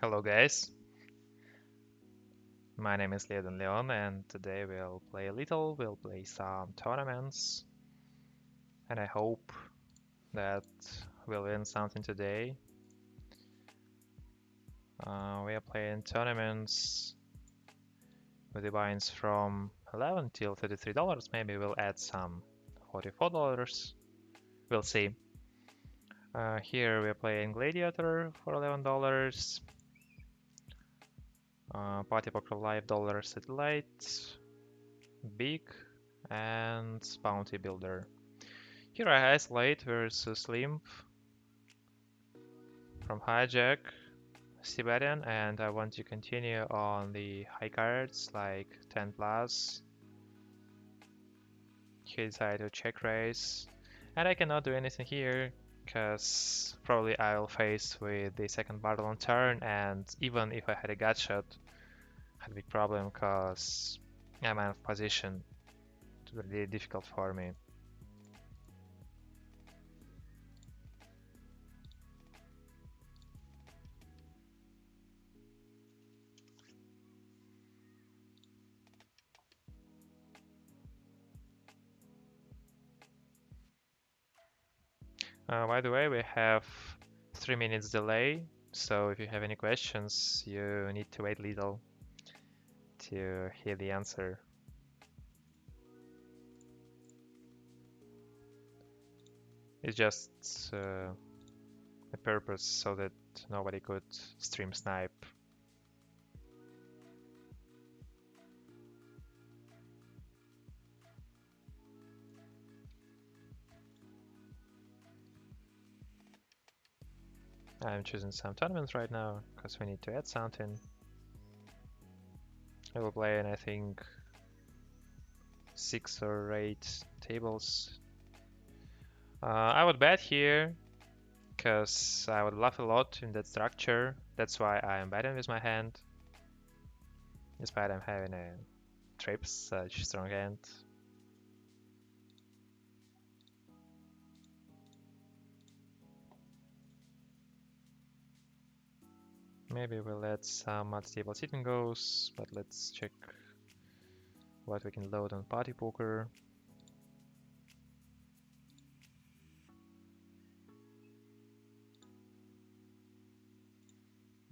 Hello guys, my name is Leo Donleon and today we'll play a little, we'll play some tournaments and I hope that we'll win something today. We are playing tournaments with the buy-ins from $11 till $33, maybe we'll add some $44, we'll see. Here we're playing Gladiator for $11, PartyPoker Live Dollar Satellite, Big, and Bounty Builder. Here I isolate versus Limp from Hijack, Siberian, and I want to continue on the high cards like 10 plus. He decided to check raise, and I cannot do anything here because probably I'll face with the second barrel on turn, and even if I had a gut shot, I had a big problem because I'm out of position. It would be really difficult for me. By the way, we have 3 minutes delay, so if you have any questions, you need to wait a little to hear the answer. It's just a purpose so that nobody could stream snipe. I'm choosing some tournaments right now because we need to add something. I will play in I think 6 or 8 tables. I would bet here because I would laugh a lot in that structure. That's why I am betting with my hand. Despite I'm having a trips, such strong hand. Maybe we'll add some multi-table sit and goes, but let's check what we can load on PartyPoker.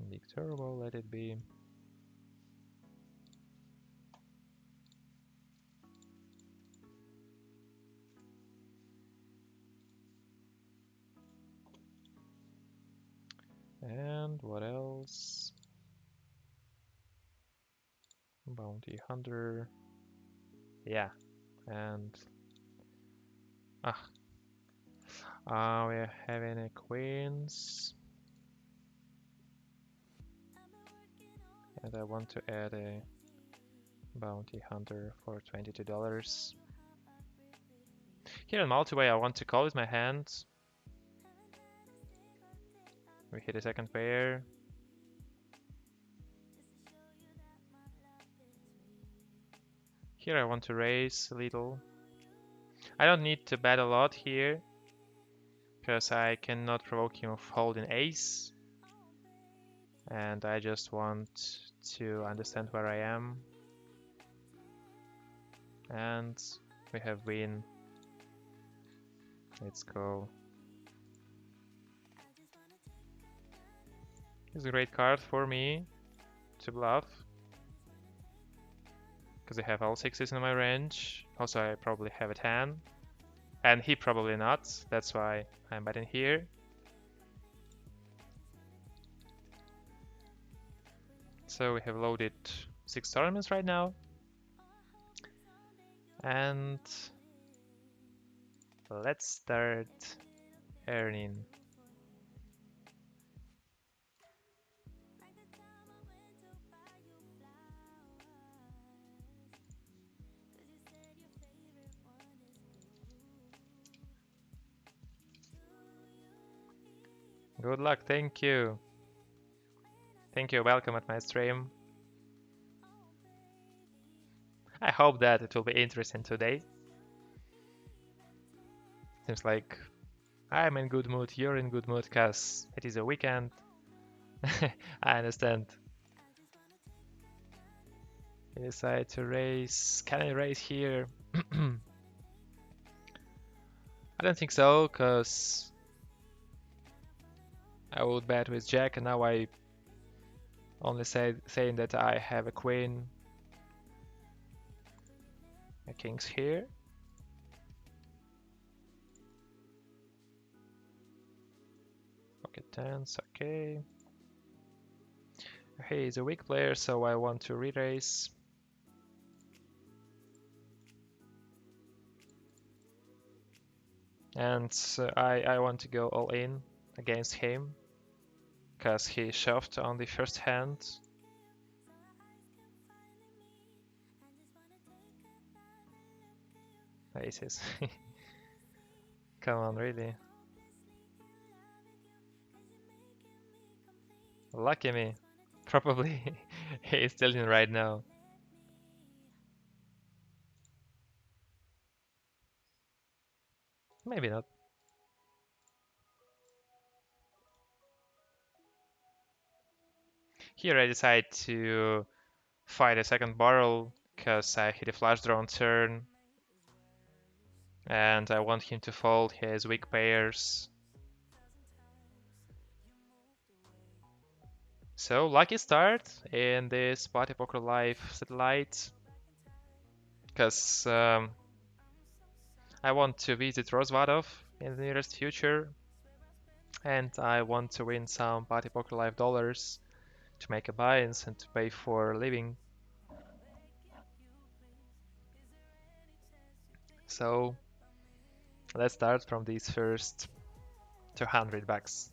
Big turbo, let it be. And what else? Bounty Hunter. Yeah, and we're having a queens. And I want to add a Bounty Hunter for $22. Here in multi-way, I want to call with my hand. We hit a second pair. Here I want to raise a little. I don't need to bet a lot here, because I cannot provoke him of holding ace. And I just want to understand where I am. And we have win. Let's go. It's a great card for me to bluff, because I have all sixes in my range. Also, I probably have a 10, and he probably not. That's why I'm betting here. So we have loaded 6 tournaments right now. And let's start earning. Good luck, thank you. Thank you, welcome at my stream. I hope that it will be interesting today. Seems like I'm in good mood, you're in good mood, cause it is a weekend. I understand. You decide to raise. Can I raise here? I don't think so, cause I would bet with Jack, and now I only saying that I have a queen, a king's here. Pocket tens, okay. He is a weak player, so I want to re-raise. And I want to go all in against him, because he shoved on the first hand. Aces. Come on, really. Lucky me. Probably he is still in right now. Maybe not. Here I decide to fight a second barrel because I hit a flush draw on turn and I want him to fold his weak pairs. So lucky start in this Party Poker Live satellite because I want to visit Rosvadov in the nearest future and I want to win some Party Poker Live dollars to make a buy-ins and to pay for living. So let's start from these first 200 bucks.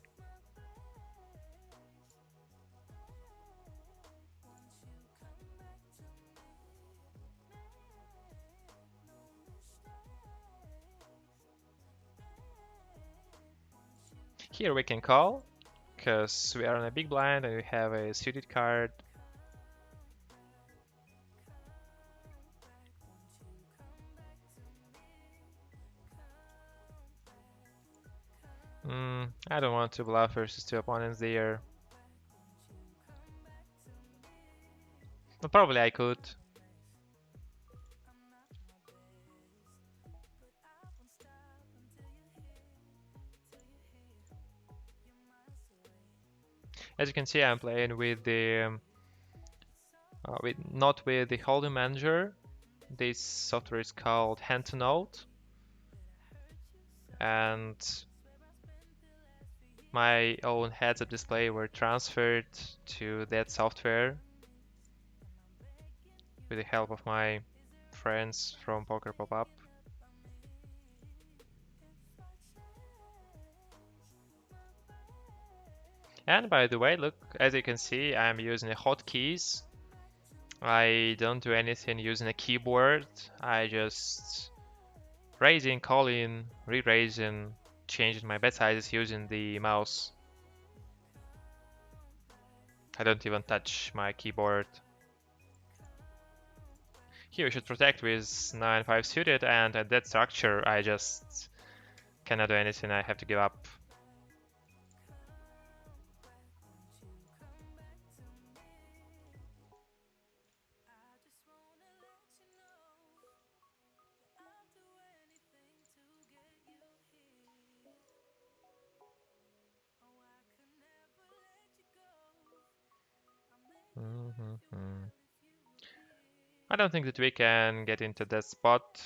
Here we can call, because we are on a big blind and we have a suited card. I don't want to bluff versus two opponents there. But probably I could. As you can see, I'm playing with the not with the holding manager. This software is called Hand to Note, and my own heads-up display were transferred to that software with the help of my friends from Poker Pop-Up. And by the way, look, as you can see, I'm using the hotkeys. I don't do anything using a keyboard. I just raising, calling, re-raising, changing my bet sizes using the mouse. I don't even touch my keyboard. Here we should protect with 9-5 suited, and at that structure I just cannot do anything, I have to give up. I don't think that we can get into that spot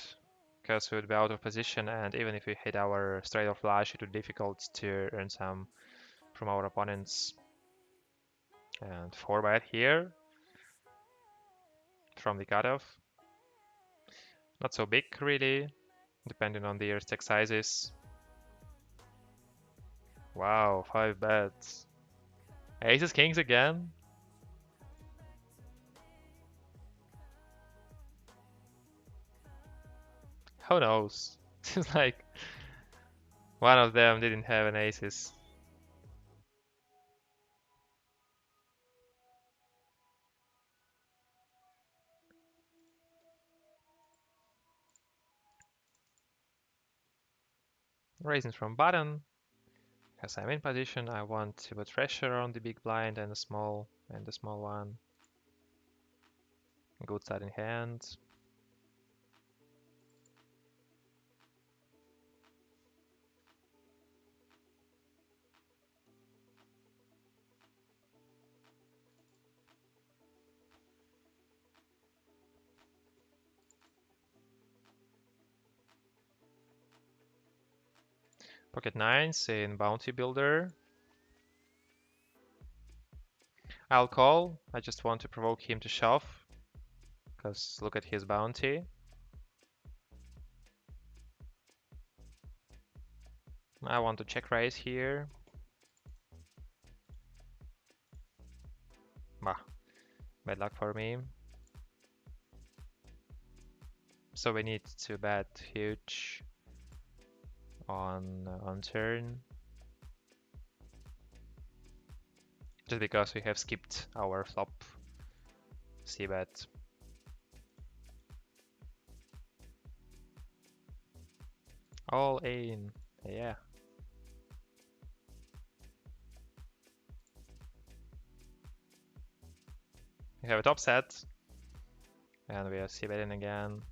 because we would be out of position, and even if we hit our straight or flush, it would be difficult to earn some from our opponents. And 4-bet here. from the cutoff. Not so big, really, depending on their stack sizes. Wow, 5 bets. Aces, kings again? Who knows? It's like one of them didn't have an aces. Raising from button. As I'm in position, I want to put pressure on the big blind and the small one. Good side in hand. Pocket nines in bounty builder. I'll call. I just want to provoke him to shove. Because look at his bounty. I want to check raise here. Bah, bad luck for me. So we need to bet huge on turn. Just because we have skipped our flop c-bet. All in, yeah. We have a top set, and we are c-betting again.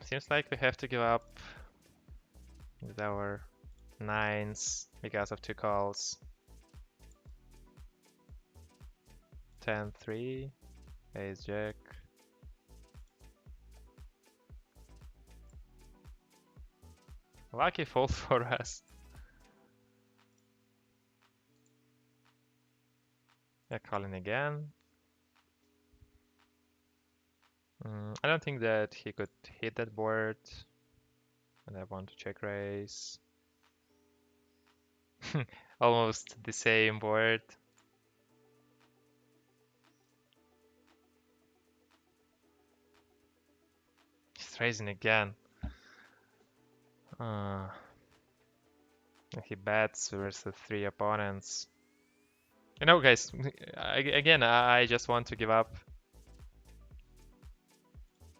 Seems like we have to give up with our nines because of two calls. 10-3, ace jack. Lucky fold for us. Yeah, calling again. I don't think that he could hit that board. And I want to check raise. Almost the same board. He's raising again. He bets versus 3 opponents. You know, guys, again, I just want to give up.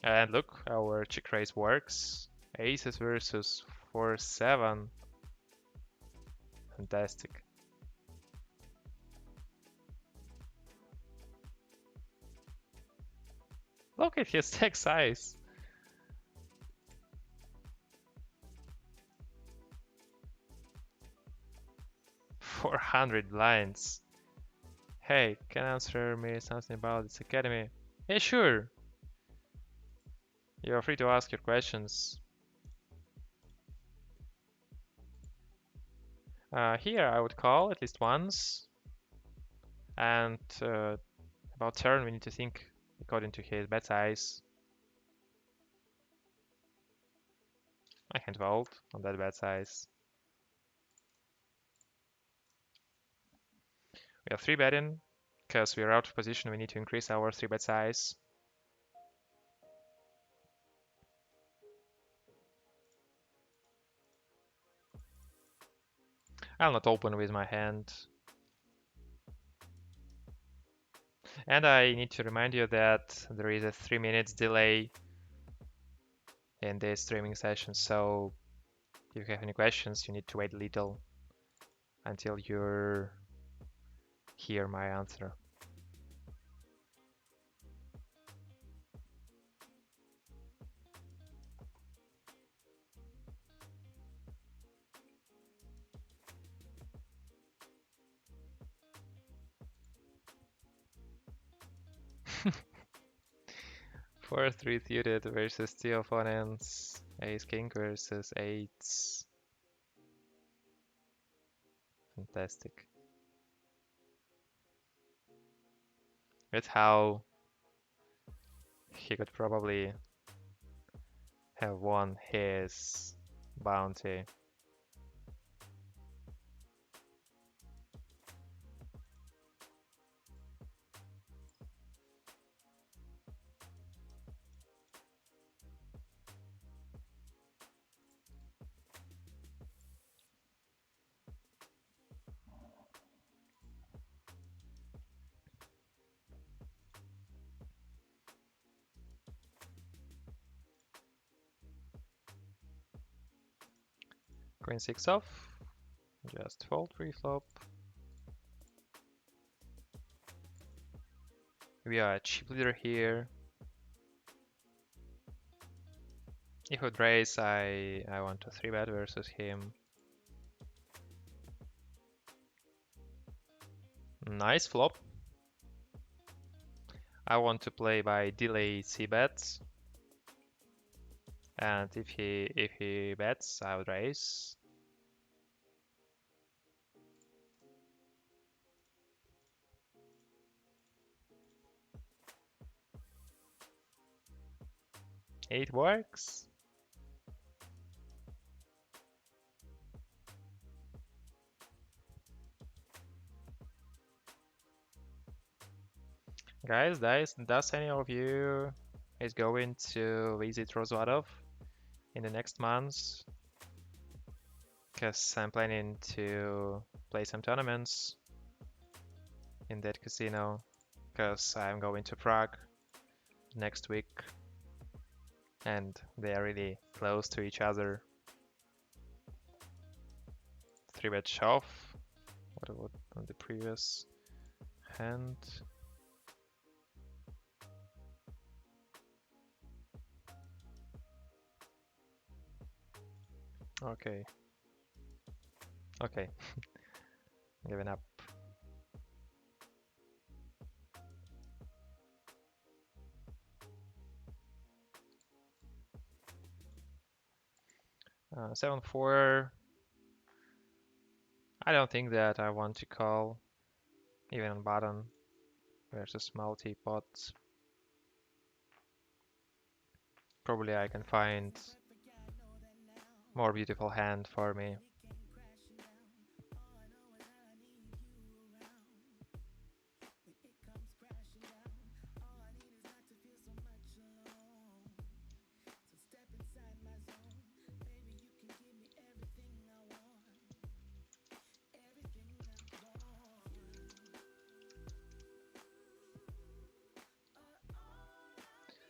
And look, our check raise works. Aces versus 4-7. Fantastic. Look at his stack size. 400 blinds. Hey, can you answer me something about this academy? Yeah, sure. You're free to ask your questions. Here I would call at least once. And about turn, we need to think according to his bet size. I can't fold on that bet size. We are 3-betting. Because we are out of position, we need to increase our 3-bet size. I'll not open with my hand. And I need to remind you that there is a 3 minutes delay in this streaming session, so if you have any questions, you need to wait a little until you hear my answer. Four 3 suited versus two opponents. Ace king versus eights. Fantastic. That's how he could probably have won his bounty. Queen 6 off. Just fold pre-flop. We are a chip leader here. If he would raise, I want to 3-bet versus him. Nice flop. I want to play by delay c-bets. And if he bets, I would raise. It works. Guys, does any of you is going to visit Roswadov in the next months? Because I'm planning to play some tournaments in that casino. Because I'm going to Prague next week. And they are really close to each other. 3-bet shove. What on the previous hand? Okay. Okay. Giving up. Uh, 7-4. I don't think that I want to call, even on bottom versus multi-pot. Probably I can find more beautiful hand for me.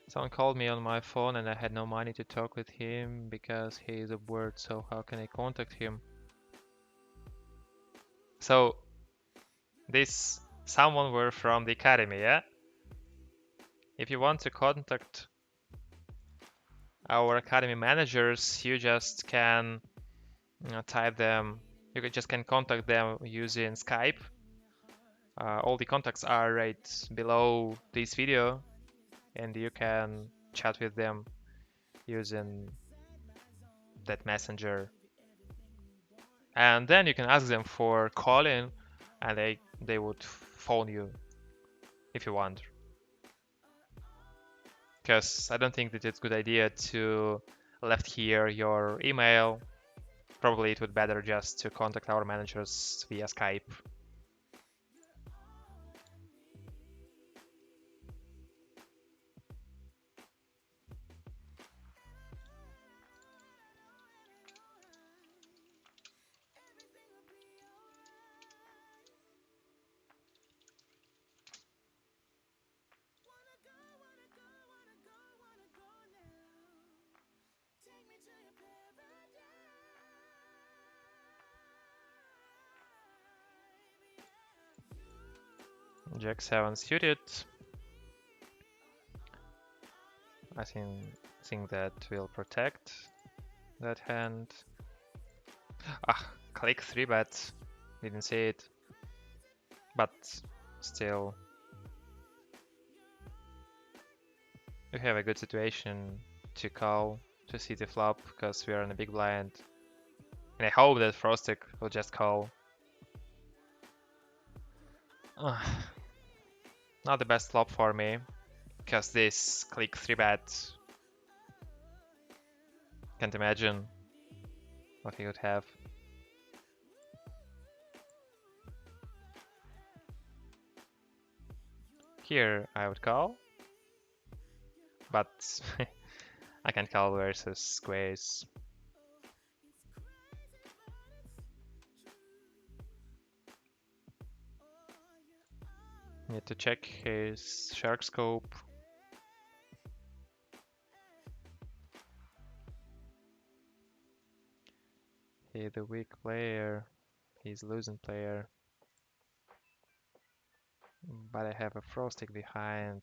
Someone called me on my phone and I had no money to talk with him because he is abroad, so how can I contact him? So, this someone were from the academy, yeah? If you want to contact our academy managers, you just can type them, just can contact them using Skype. All the contacts are right below this video, and you can chat with them using that messenger. And then you can ask them for calling, and they would phone you if you want. Because I don't think that it's a good idea to left here your email. Probably it would better just to contact our managers via Skype. Jack 7 suited. I think that will protect that hand. Ah, click 3-bet. Didn't see it. But still, you have a good situation to call to see the flop because we are in a big blind. And I hope that Frostic will just call. Not the best flop for me, because this click 3-bet. Can't imagine what he would have. Here I would call, but I can't call versus squares. Need to check his shark scope. He's the weak player. He's losing player. But I have a Frostic behind.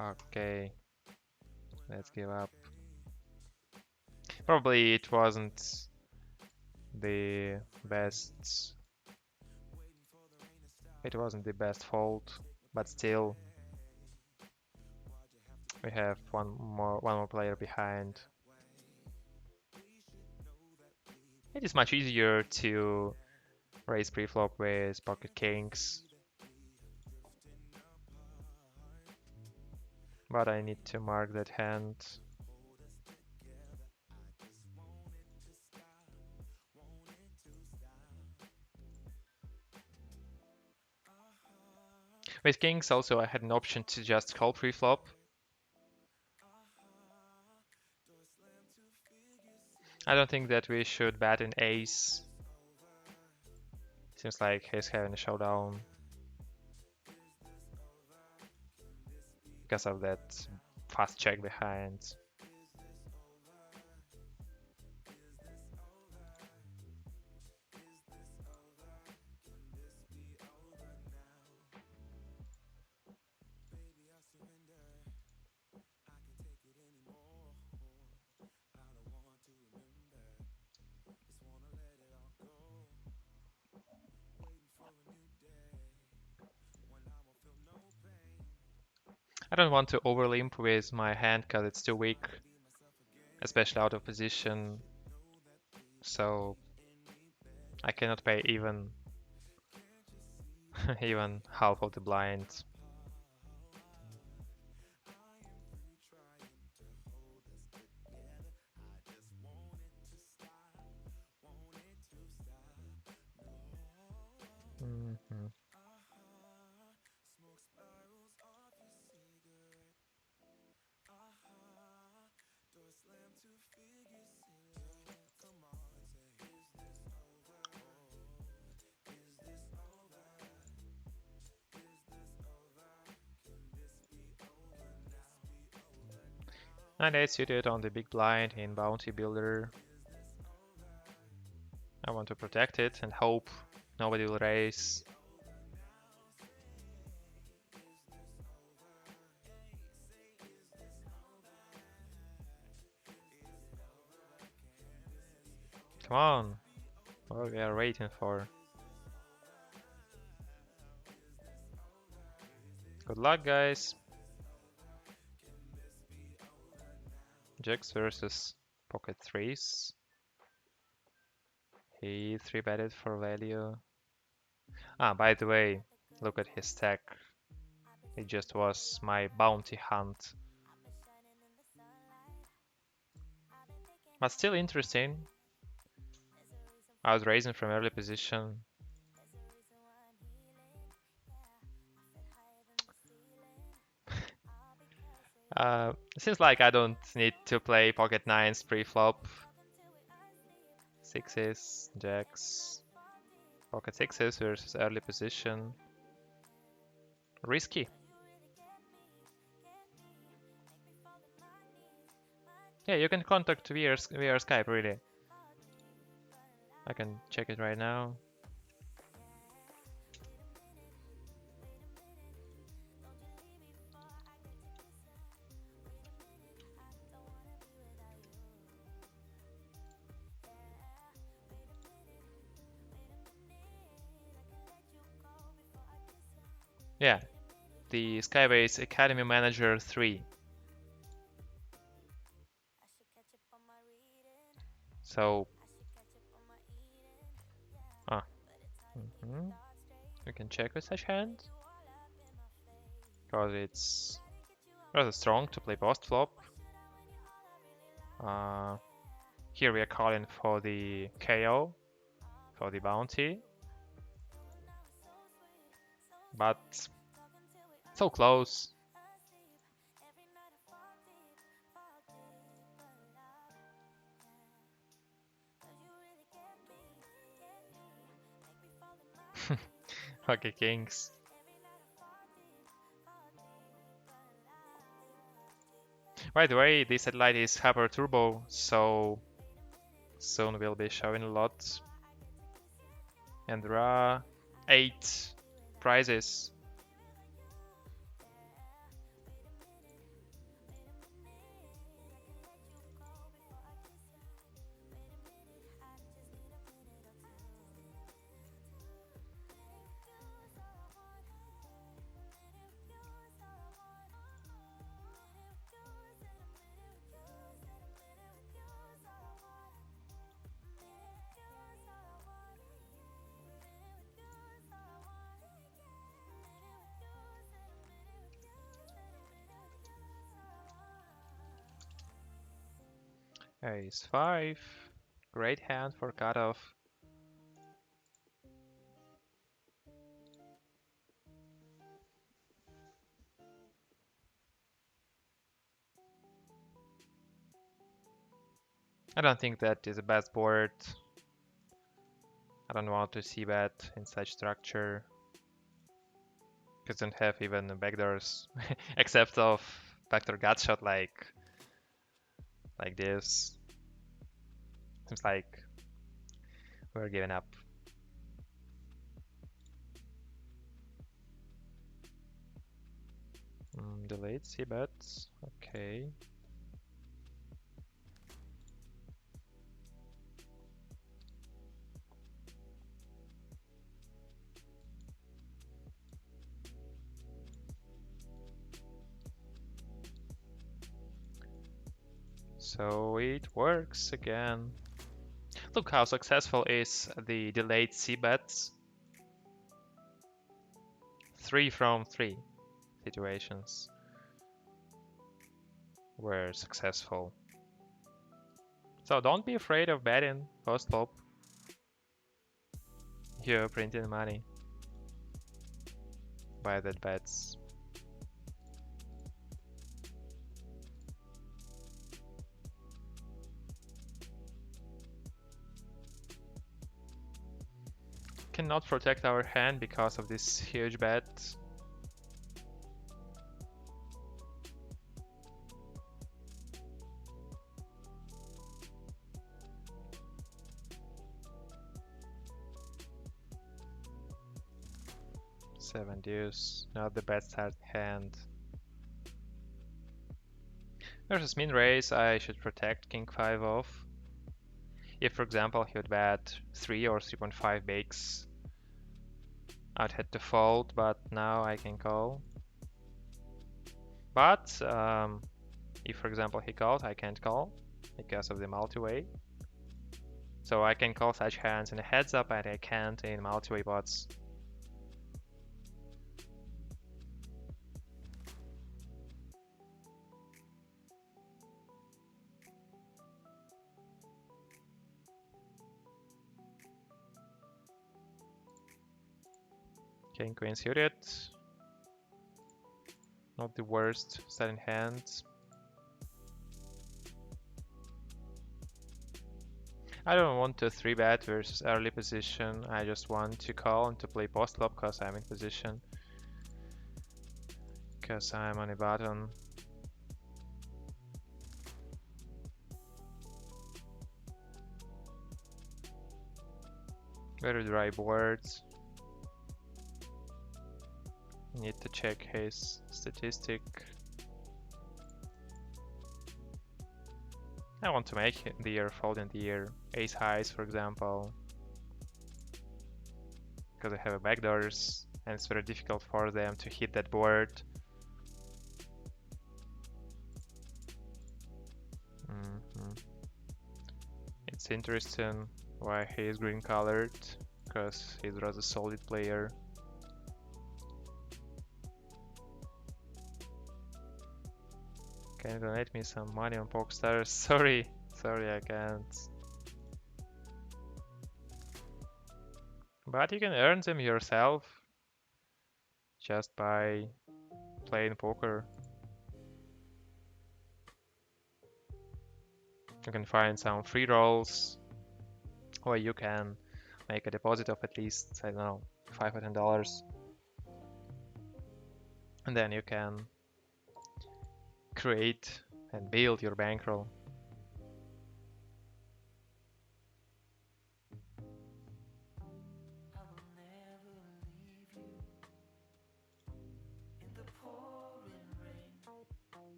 Okay. Let's give up. Probably it wasn't the best. It wasn't the best fold, but still we have one more player behind. It is much easier to raise preflop with pocket kings, but I need to mark that hand. With kings also I had an option to just call preflop. I don't think that we should bet an ace. Seems like he's having a showdown because of that fast check behind. I don't want to overlimp with my hand because it's too weak, especially out of position, so I cannot pay even even half of the blind. And it's suited on the big blind in Bounty Builder. I want to protect it and hope nobody will raise. Come on, what we are waiting for. Good luck, guys. Jacks versus pocket threes. He 3-betted for value. Ah, by the way, look at his stack. It just was my bounty hunt. But still interesting. I was raising from early position. Seems like I don't need to play pocket nines pre-flop. Sixes, jacks, pocket sixes versus early position. Risky. Yeah, you can contact via Skype, really. I can check it right now. Yeah, the Skybase Academy Manager 3. So, we can check with such hand because it's rather strong to play post flop. Here we are calling for the KO, for the bounty, but so close. Okay, kings. By the way, this satellite is hyper turbo, so soon we'll be showing a lot. And there are 8 prizes. Ace 5. Great hand for cutoff. I don't think that is the best board. I don't want to see bet in such structure. Because don't have even backdoors except of backdoor gutshot like this. Seems like we're giving up. Delayed C bets. Okay. So it works again. Look how successful is the delayed C bets. 3 from 3 situations were successful. So don't be afraid of betting post flop. You're printing money by that bets. Cannot protect our hand because of this huge bet. Seven deuce, not the best start hand. Versus min raise, I should protect king 5 off. If, for example, he would bet 3 or 3.5 bigs, I'd had to fold, but now I can call. But if, for example, he called, I can't call because of the multi-way. So I can call such hands in a heads up, and I can't in multi-way pots. King queen suited. Not the worst set in hand. I don't want to 3-bet versus early position. I just want to call and to play post flop because I'm in position. Because I'm on a button. Very dry boards. Need to check his statistic. I want to make the ear fold in the ear. Ace highs, for example. Because I have a backdoors and it's very difficult for them to hit that board. It's It's interesting why he is green colored, because he's a rather solid player. Can you donate me some money on PokerStars? Sorry, I can't. But you can earn them yourself just by playing poker. You can find some free rolls, or you can make a deposit of at least, I don't know, $5 or $10. And then you can create and build your bankroll.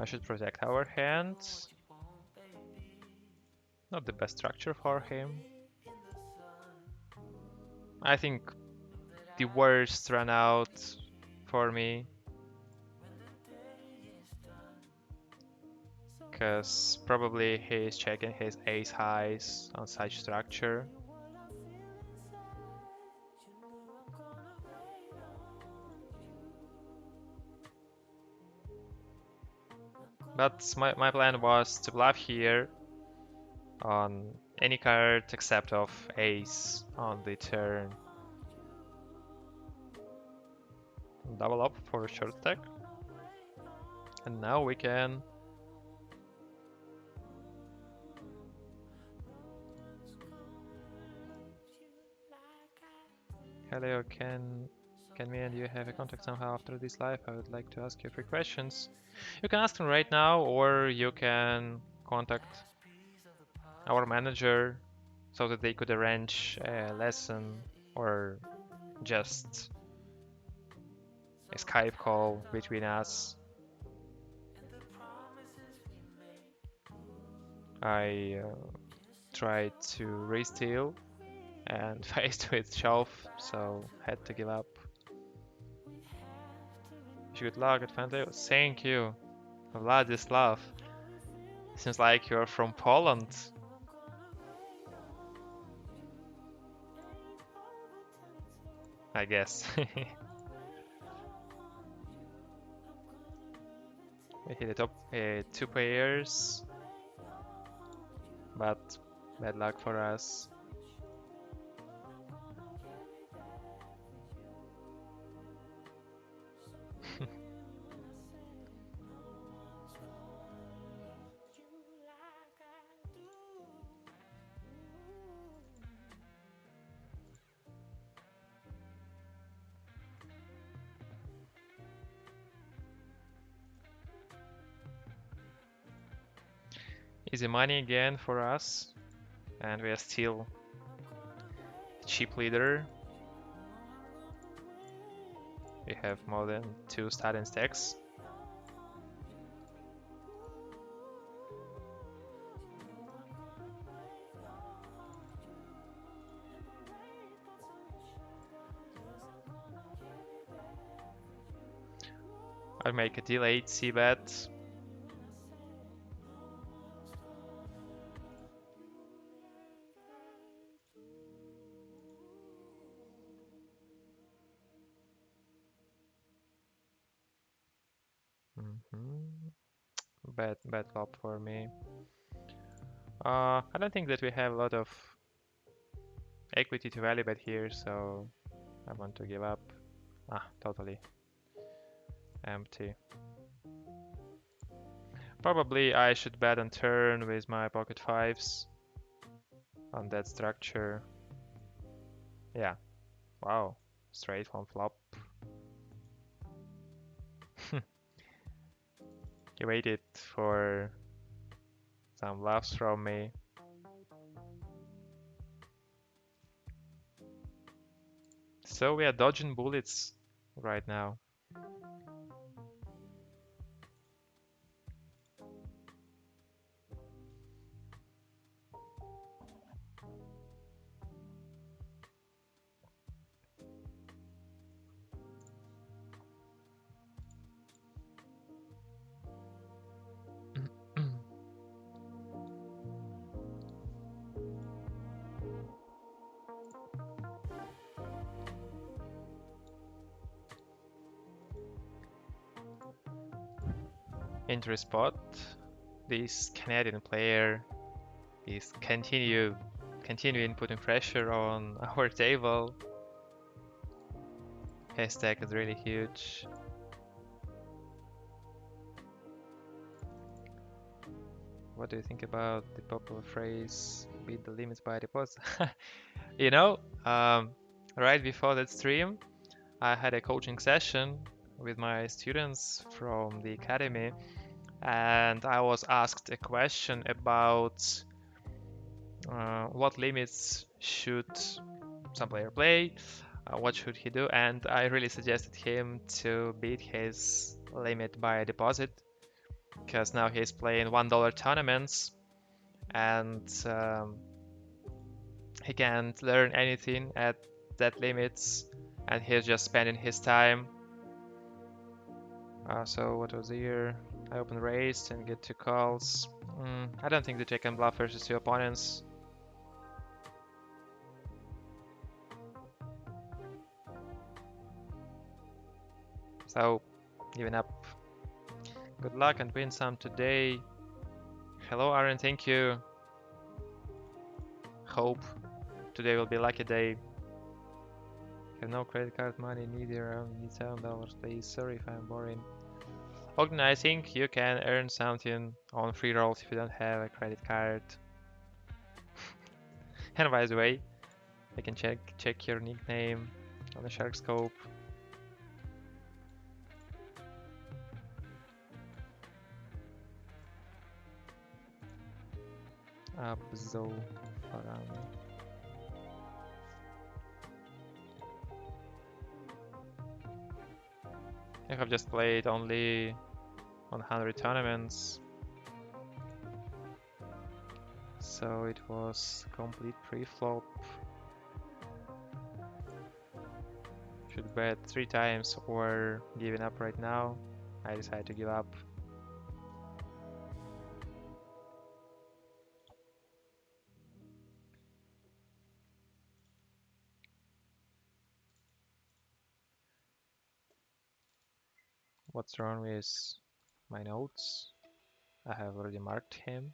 Should protect our hands. Not the best structure for him. I think the worst run out for me, because probably he's checking his ace highs on such structure. But my plan was to bluff here on any card except of ace on the turn. Double up for a short stack. And now we can Hello, can me and you have a contact somehow after this live? I would like to ask you 3 questions. You can ask them right now, or you can contact our manager so that they could arrange a lesson or just a Skype call between us. I tried to re-steal and faced with shove, so had to give up. Good luck at Fantasy. Thank you, Vladislav. Seems like you're from Poland. I guess. We hit the top 2 players, but bad luck for us. Easy money again for us, and we are still cheap leader. We have more than 2 starting stacks. I'll make a delayed c-bet. Bad flop for me. I don't think that we have a lot of equity to value bet here, so I want to give up. Totally empty. Probably I should bet on turn with my pocket fives on that structure. Yeah. Wow. Straight from flop. He waited for some bluffs from me. So we are dodging bullets right now. Into a spot. This Canadian player is continuing putting pressure on our table. His stack is really huge. What do you think about the popular phrase, beat the limits by deposit? You know, right before that stream, I had a coaching session with my students from the academy, and I was asked a question about what limits should some player play, what should he do, and I really suggested him to beat his limit by a deposit, because now he's playing $1 tournaments, and he can't learn anything at that limits, and he's just spending his time. So what was the year? I open raised and get 2 calls. I don't think that I can bluff versus 2 opponents. So, giving up. Good luck and win some today. Hello Aaron, thank you. Hope today will be a lucky day. Have no credit card money neither. I only need $7, please. Sorry if I'm boring. Ogden, I think you can earn something on free rolls if you don't have a credit card. And by the way, I can check your nickname on the Shark Scope. Abzo Farami. I have just played only 100 tournaments, so it was complete pre-flop. Should bet 3 times or giving up right now. I decided to give up. What's wrong with my notes? I have already marked him.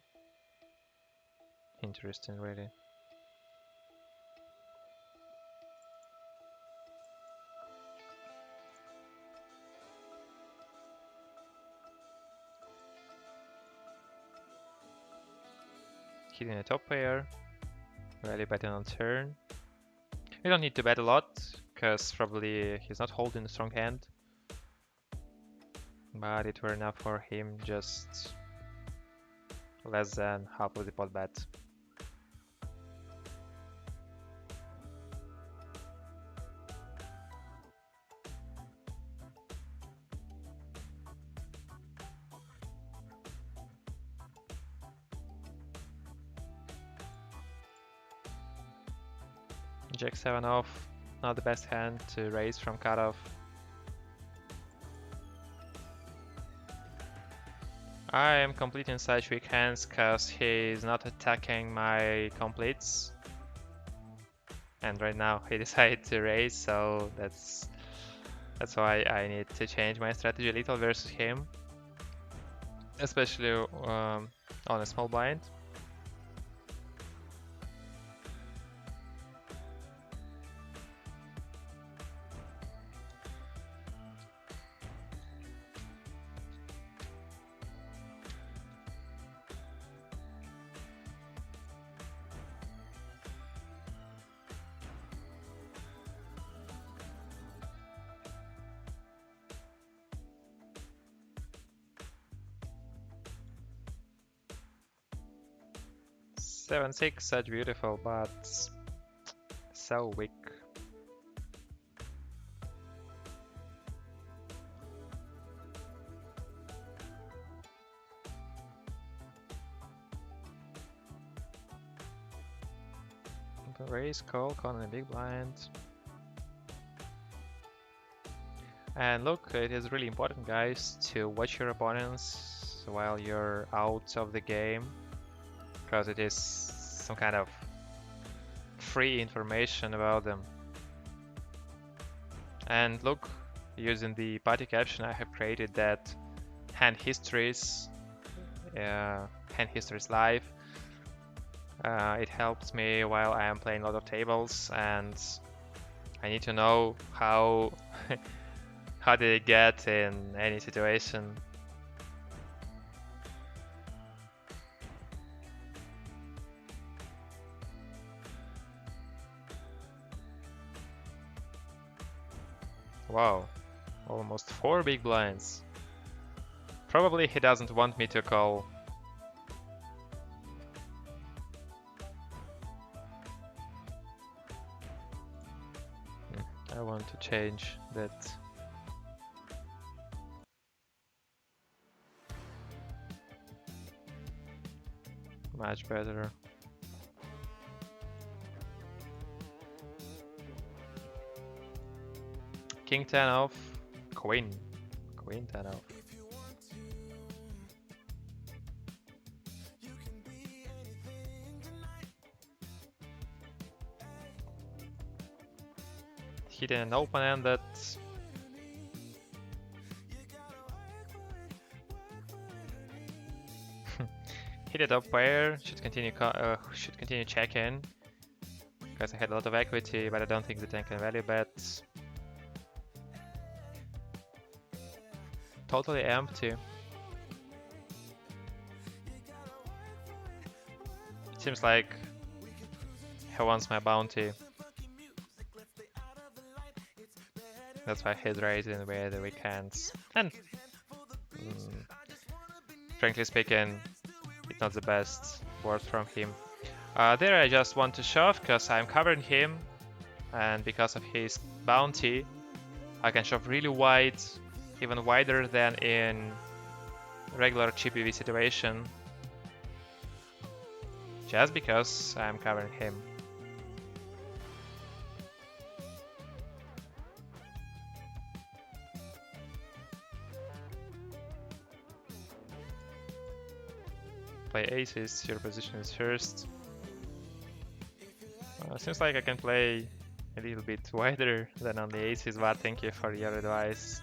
Interesting, really. Hitting a top pair, rally betting on turn. You don't need to bet a lot, because probably he's not holding a strong hand. But it were enough for him, just less than half of the pot bet. Jack 7 off, not the best hand to raise from cutoff. I am completing such weak hands because he's not attacking my completes. And right now he decided to raise, so that's why I need to change my strategy a little versus him. Especially on a small blind. Seven six, such beautiful, but so weak. Raise, call on a big blind. And look, it is really important, guys, to watch your opponents while you're out of the game, because it is some kind of free information about them. And look, using the party caption I have created that hand histories, hand histories live. It helps me while I am playing a lot of tables, and I need to know how how did it get in any situation. Wow, almost 4 big blinds. Probably he doesn't want me to call. I want to change that. Much better. King 10 off, queen. Queen 10 off. He didn't open-ended. Hit it up pair. Should continue check-in because I had a lot of equity, but I don't think that I can value bet. Totally empty. It seems like he wants my bounty. That's why he's raising with the weekends. And frankly speaking, it's not the best board from him. There I just want to shove because I'm covering him, and because of his bounty I can shove really wide, even wider than in regular chip EV situation, just because I'm covering him. Play aces, your position is first. Seems like I can play a little bit wider than on the aces, but thank you for your advice.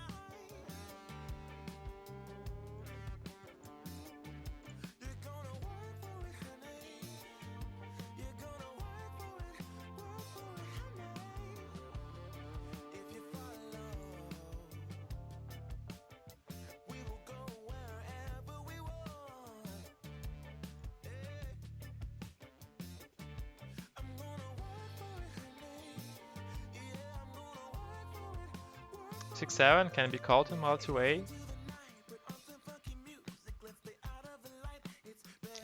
Six, 7 can be called in multi-way.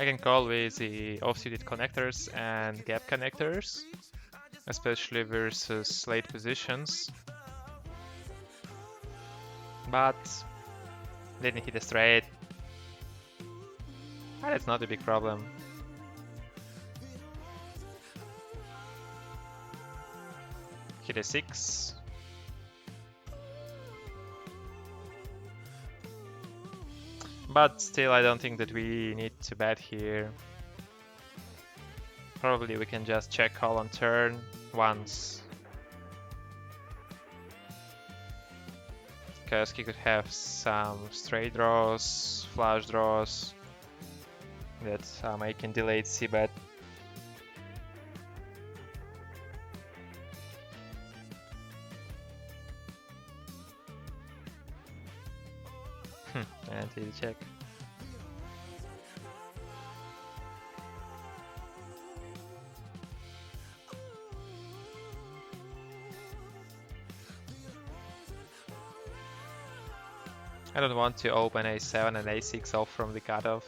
I can call with the off-suited connectors and gap connectors, especially versus late positions. But didn't hit a straight. But it's not a big problem. Hit a 6. But still, I don't think that we need to bet here. Probably we can just check call on turn once. Because he could have some straight draws, flush draws that making delayed c-bet. And he check. I don't want to open a7 and a6 off from the cutoff.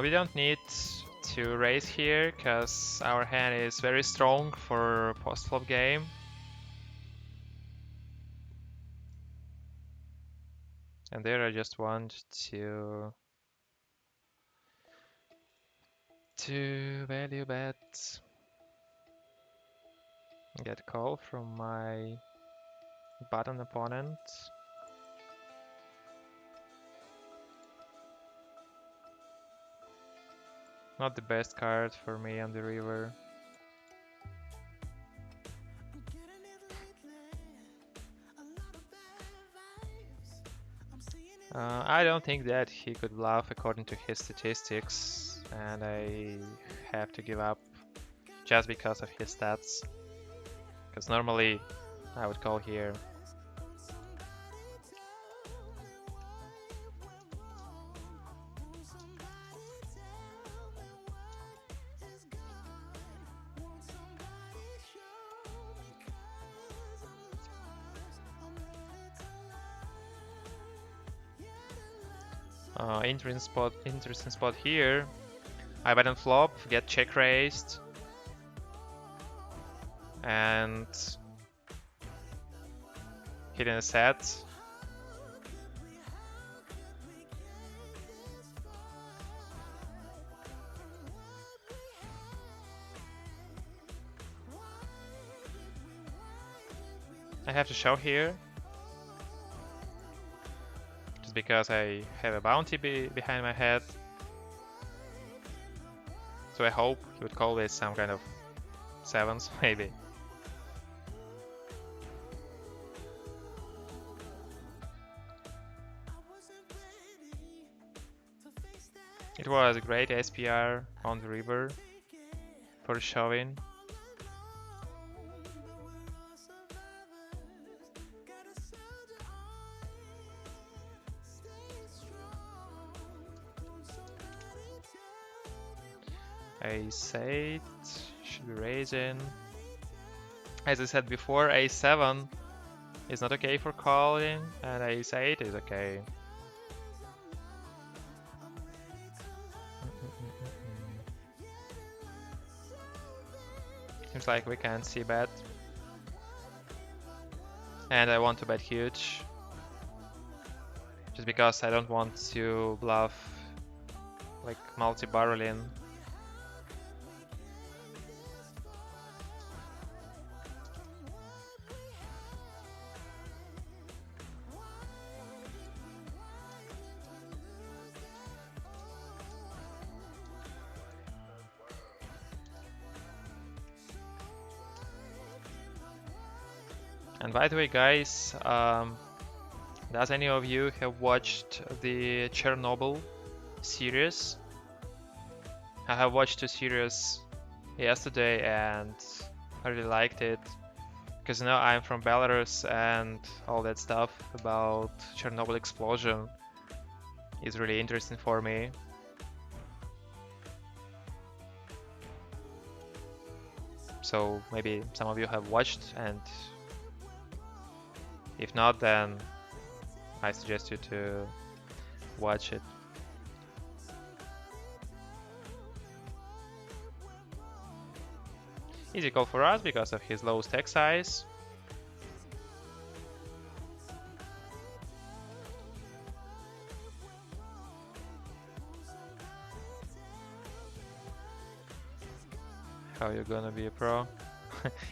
We don't need to raise here because our hand is very strong for post-flop game. And there I just want to value bet, get call from my button opponent. Not the best card for me on the river. I don't think that he could bluff according to his statistics, and I have to give up just because of his stats. Because normally I would call here. Interesting spot here. I bet on flop, get check raised, and hit in a set. I have to shove here, just because I have a bounty behind my head. So I hope he would call with some kind of sevens, maybe. It was a great SPR on the river for shoving. Ace-8 should be raising. As I said before, Ace-7 is not okay for calling, and Ace-8 is okay. Seems like we can't see bet. And I want to bet huge. Just because I don't want to bluff like multi-barreling. And by the way, guys, does any of you have watched the Chernobyl series? I have watched the series yesterday and I really liked it. Because you know, I'm from Belarus and all that stuff about Chernobyl explosion is really interesting for me. So maybe some of you have watched, and if not, then I suggest you to watch it. Easy call for us because of his low stack size. How you gonna be a pro?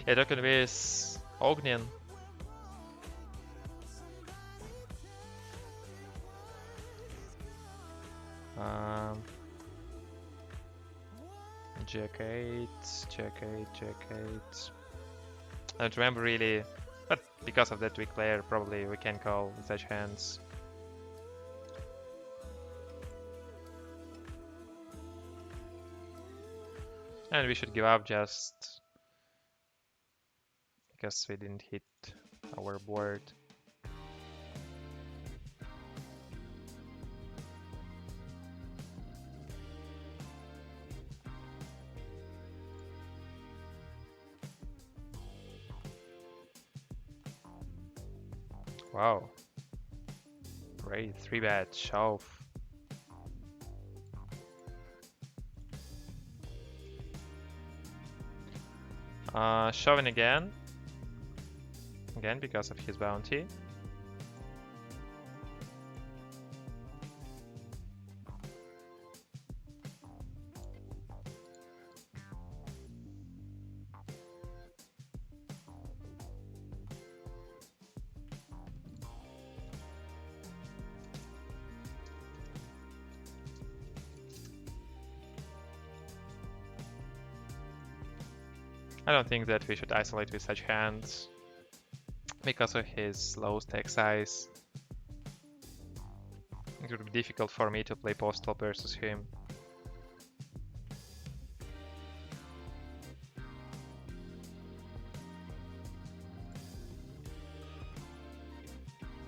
Yeah, that could be Ognian. Jack 8, Jack 8, Jack 8. I don't remember really, but because of that weak player, probably we can call such hands. And we should give up just because we didn't hit our board. Wow. Great, 3-bet shove. Shoving again because of his bounty. I don't think that we should isolate with such hands because of his low stack size. It would be difficult for me to play post-flop versus him.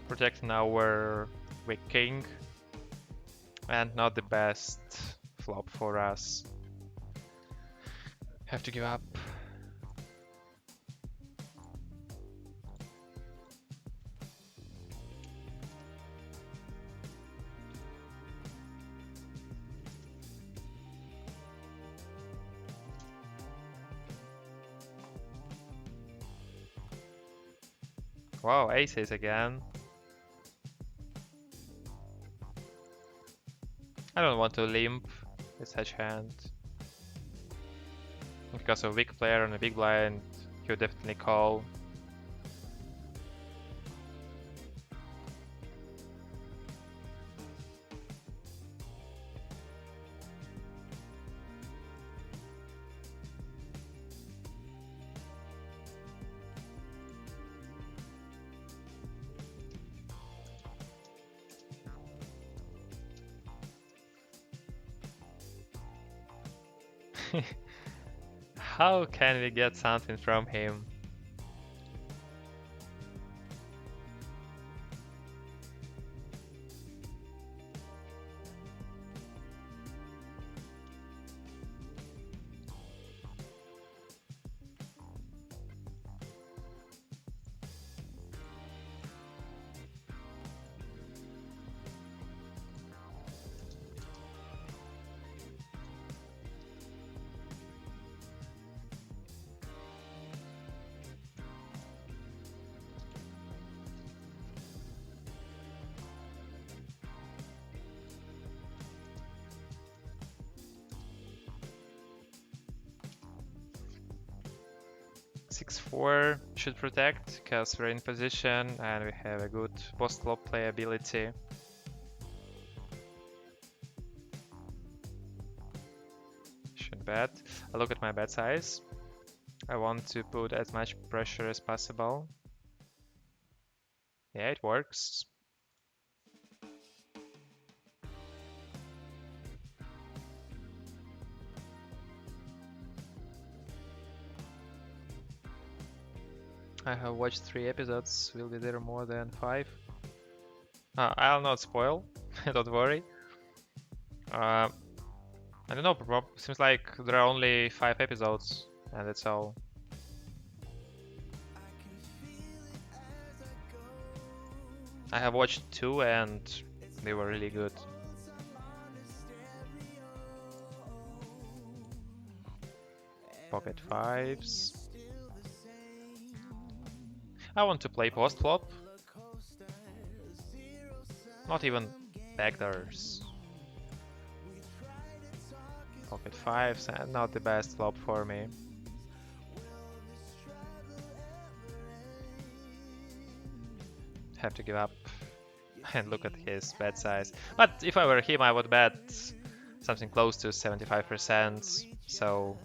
Protecting our weak king, and not the best flop for us. Have to give up. Wow, aces again. I don't want to limp with such hand. Because of weak player on a big blind, he would definitely call. How can we get something from him? Six-4 should protect because we're in position and we have a good post-flop playability. Should bet. I look at my bet size. I want to put as much pressure as possible. Yeah, it works. I have watched 3 episodes, will be there more than 5. I'll not spoil, don't worry. I don't know, seems like there are only 5 episodes, and that's all. I have watched 2 and they were really good. Pocket 5s. I want to play post-flop. Not even backdoors. Pocket 5s and not the best flop for me. Have to give up and look at his bet size. But if I were him, I would bet something close to 75%. So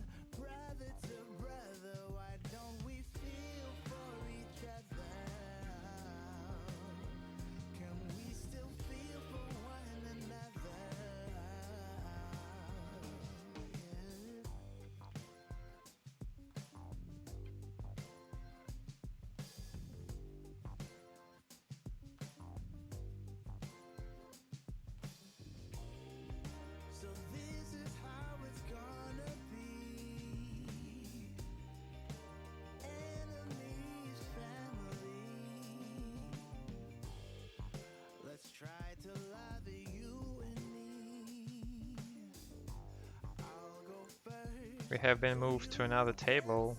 we have been moved to another table.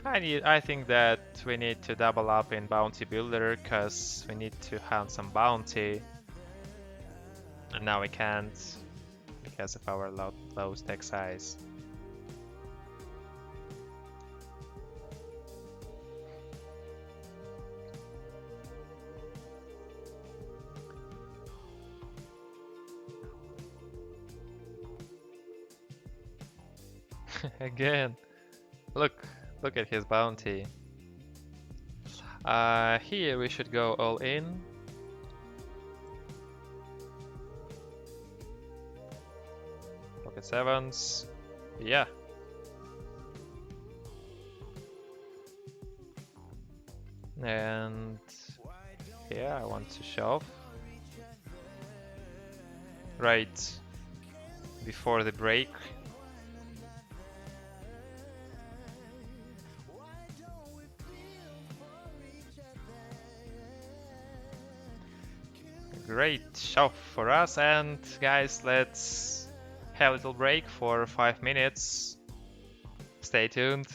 I think that we need to double up in Bounty Builder because we need to hunt some bounty. And now we can't because of our low stack size. Again. Look at his bounty. Here we should go all in. Pocket sevens. Yeah. And yeah, I want to shove. Right before the break. Great shove for us, and guys, let's have a little break for 5 minutes. Stay tuned.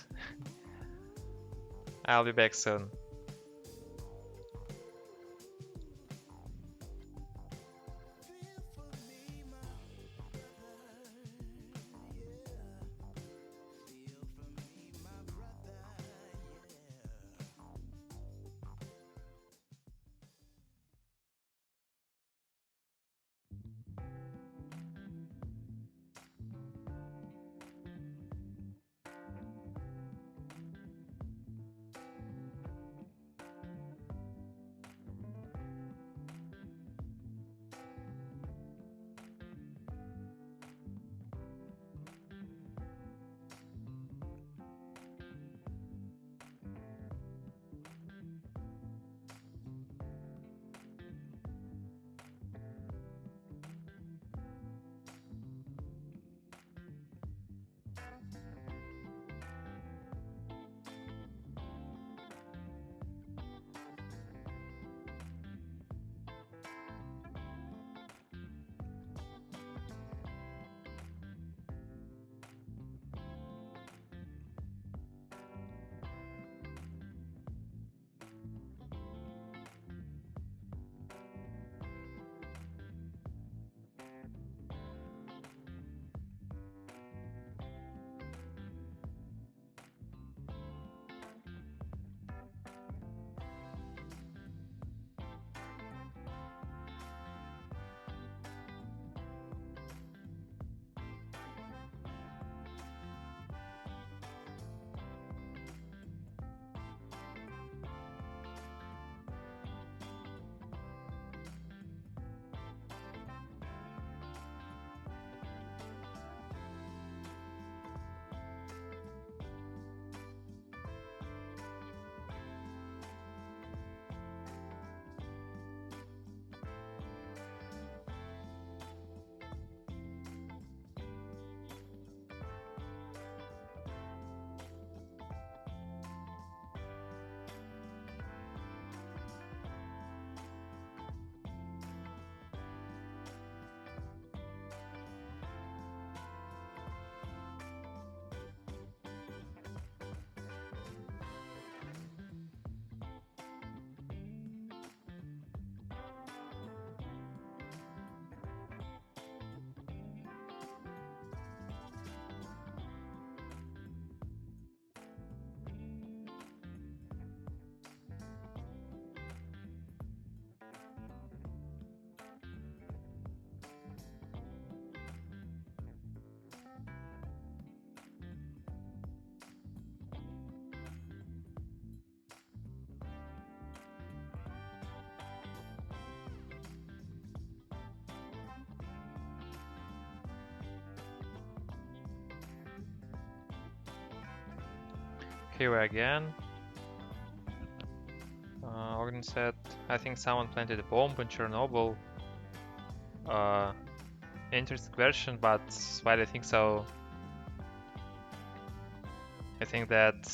I'll be back soon. Here again. Ogden said, I think someone planted a bomb in Chernobyl. Interesting question, but why do I think so? I think that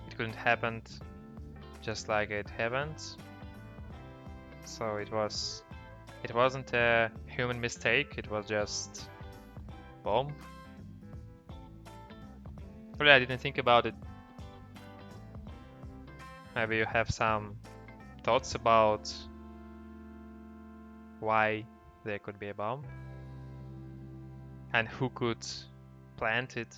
it couldn't happen just like it happened. So it wasn't a human mistake, it was just bomb. Really, I didn't think about it. Maybe you have some thoughts about why there could be a bomb and who could plant it.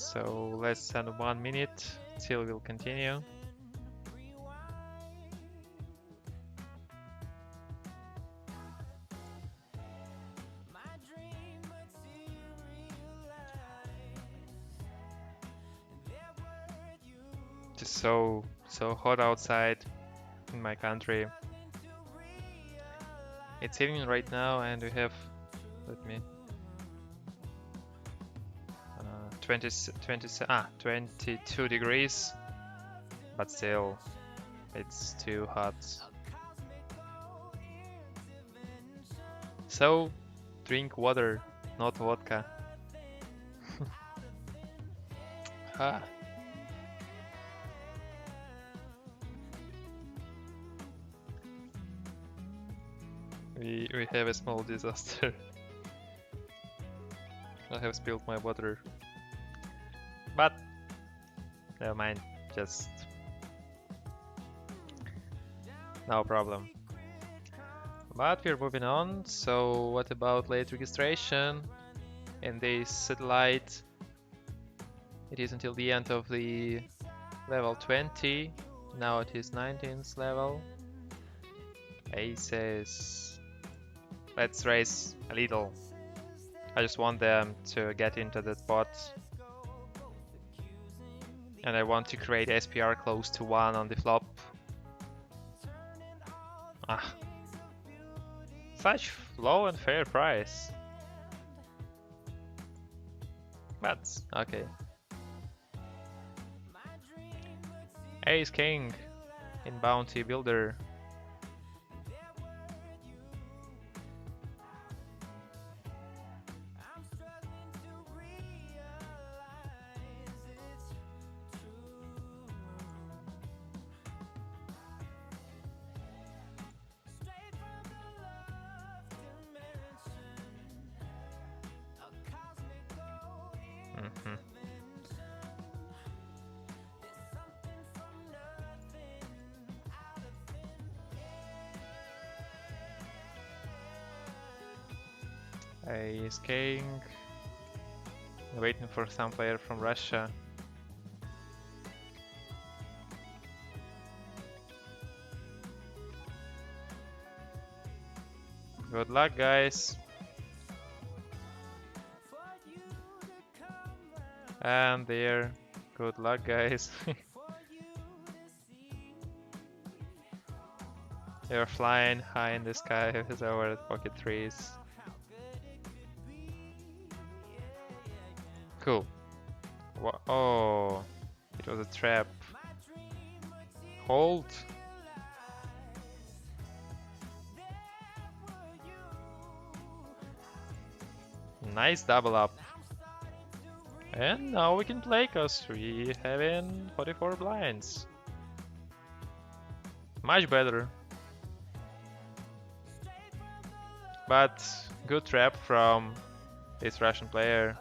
So less than 1 minute till we'll continue. It's so hot outside in my country. It's evening right now and we have, let me, 22 degrees, but still it's too hot. So drink water, not vodka. Ah. We have a small disaster. I have spilled my water. But never mind, just no problem. But we're moving on. So what about late registration in this satellite? It is until the end of the level 20. Now it is 19th level. Aces. Let's raise a little. I just want them to get into that pot. And I want to create SPR close to 1 on the flop. Ah. Such low and fair price. But, okay. Ace King in Bounty Builder. Ace King. Waiting for some player from Russia. Good luck, guys. And there. Good luck, guys. You're flying high in the sky with our pocket threes. Cool. Oh, it was a trap. Hold. Nice double up. And now we can play cause we have in 44 blinds. Much better. But good trap from this Russian player.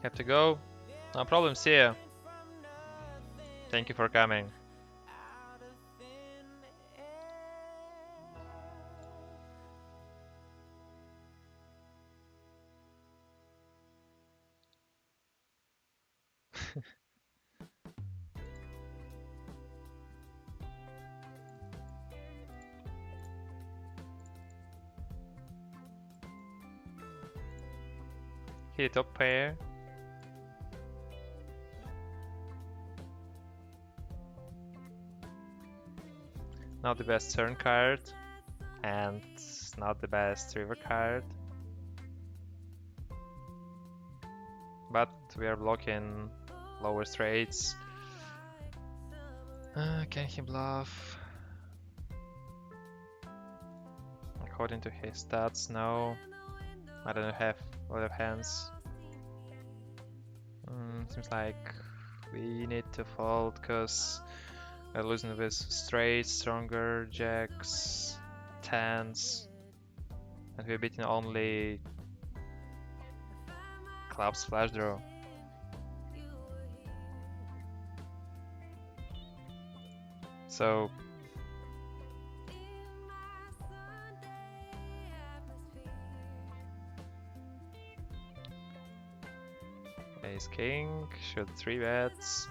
Have to go. No problem, see ya. Thank you for coming. Hit top pair. Not the best turn card, and not the best river card. But we are blocking lower straights. Can he bluff? According to his stats, no. I don't have a lot of hands. Seems like we need to fold because we're losing with straights, stronger jacks, tens, and we're beating only clubs flash draw. So Ace king, should 3-bets.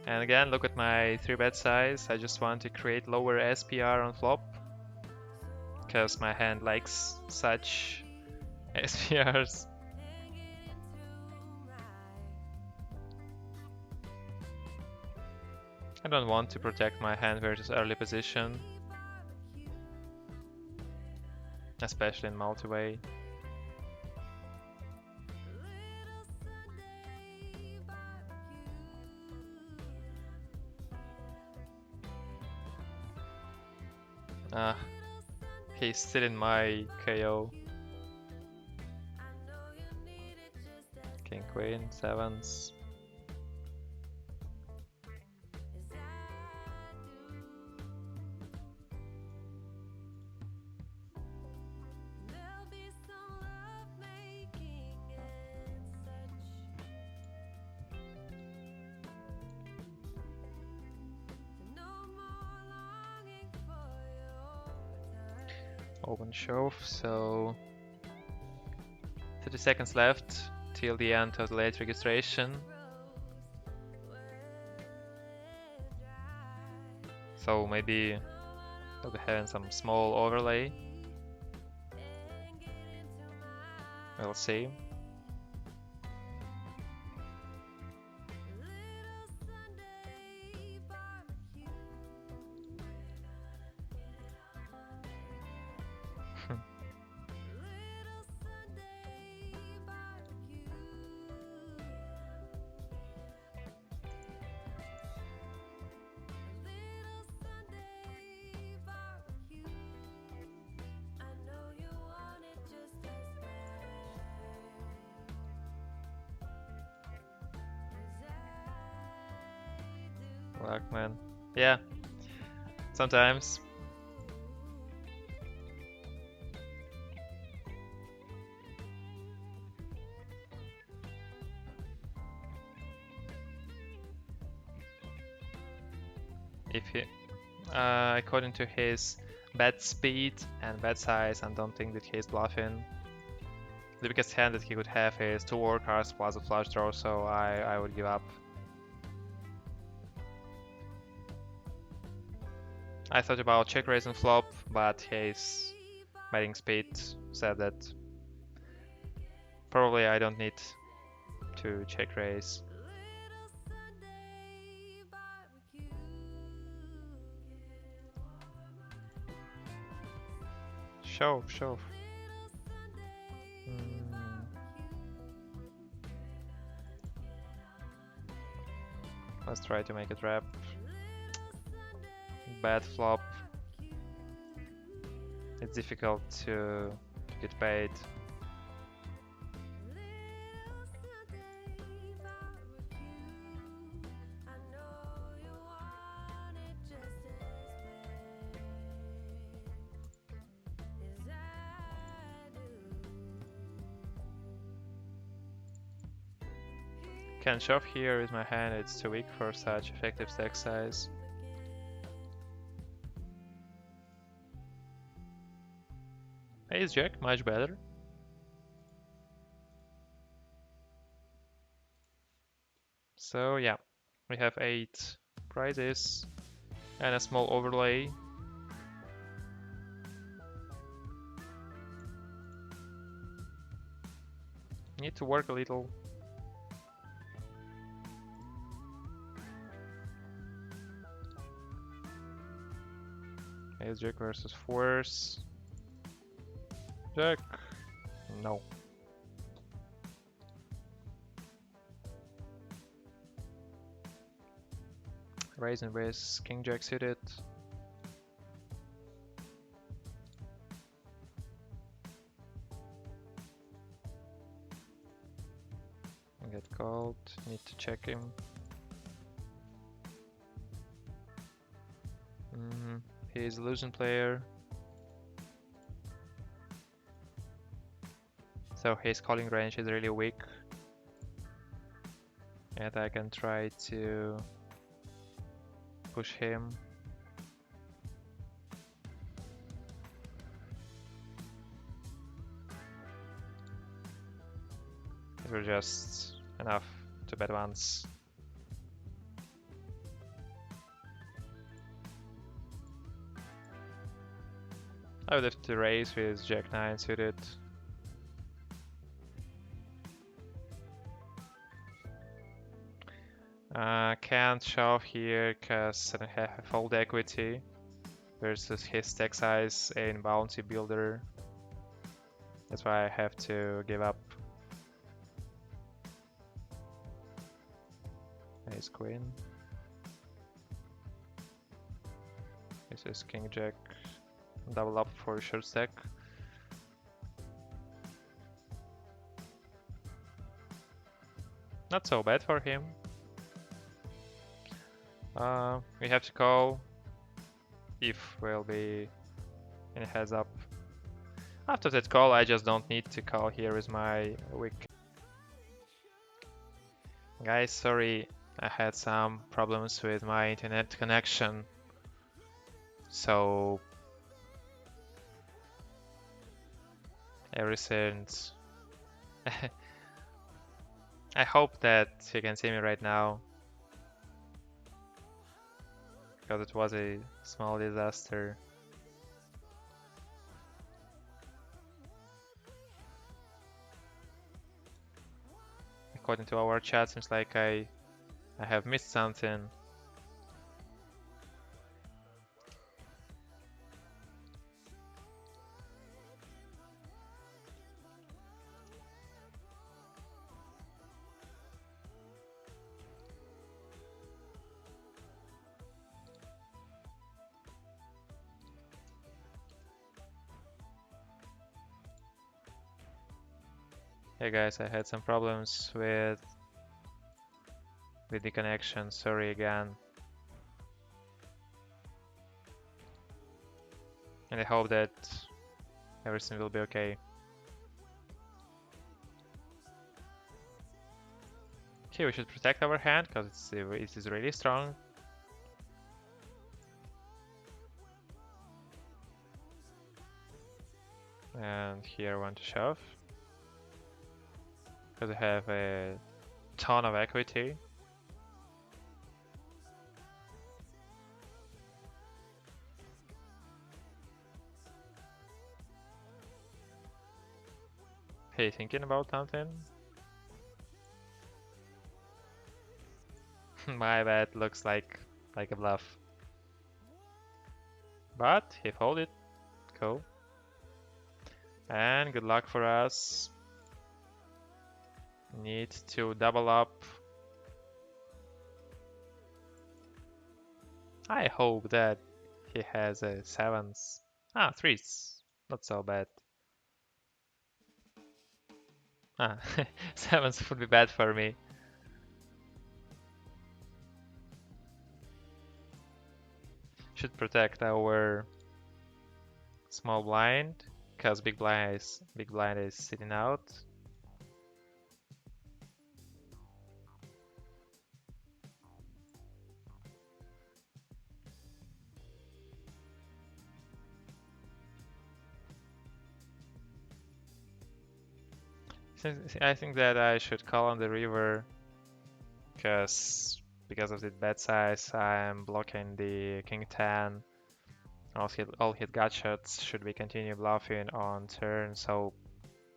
And again, look at my 3-bet size. I just want to create lower SPR on flop, because my hand likes such SPRs. I don't want to protect my hand versus early position, especially in multi-way. Ah, he's still in my KO. King, queen, sevens. Open shove, so 30 seconds left till the end of the late registration. So maybe we'll be having some small overlay. We'll see. Luck, man. Yeah, sometimes. If he, according to his bet speed and bet size, I don't think that he's bluffing. The biggest hand that he could have is 2 workers plus a flush draw, so I would give up. I thought about check raise and flop, but his betting speed said that probably I don't need to check raise. Shove. Let's try to make it wrap. Bad flop. It's difficult to get paid. Can't shove here with my hand, it's too weak for such effective stack size. Ace Jack, much better. So yeah, we have 8 prizes and a small overlay. Need to work a little. Ace Jack versus fours. Jack. No. Raising with King Jack suited. Get called. Need to check him. He's a losing player. So his calling range is really weak. And I can try to push him. We're just Enough to bet once. I would have to raise with Jack 9 suited. Can't shove here because I don't have fold equity versus his stack size in Bounty Builder. That's why I have to give up. Ace Queen. This is King Jack. Double up for short stack. Not so bad for him. We have to call if we'll be in heads up. After that call, I just don't need to call here with my weak. Guys, sorry, I had some problems with my internet connection. So everything. I hope that you can see me right now, because it was a small disaster. According to our chat, seems like I have missed something. Hey guys, I had some problems with the connection. Sorry again. And I hope that everything will be okay. Okay, we should protect our hand because it is really strong. And here I want to shove because I have a ton of equity. Hey, thinking about something? My bet looks like a bluff. But he folded. Cool. And good luck for us. Need to double up. I hope that he has a sevens. Ah, threes. Not so bad. Ah, sevens would be bad for me. Should protect our small blind, because big blind is sitting out. I think that I should call on the river, because of the bet size, I'm blocking the king 10. All hit gut shots. Should we continue bluffing on turn? So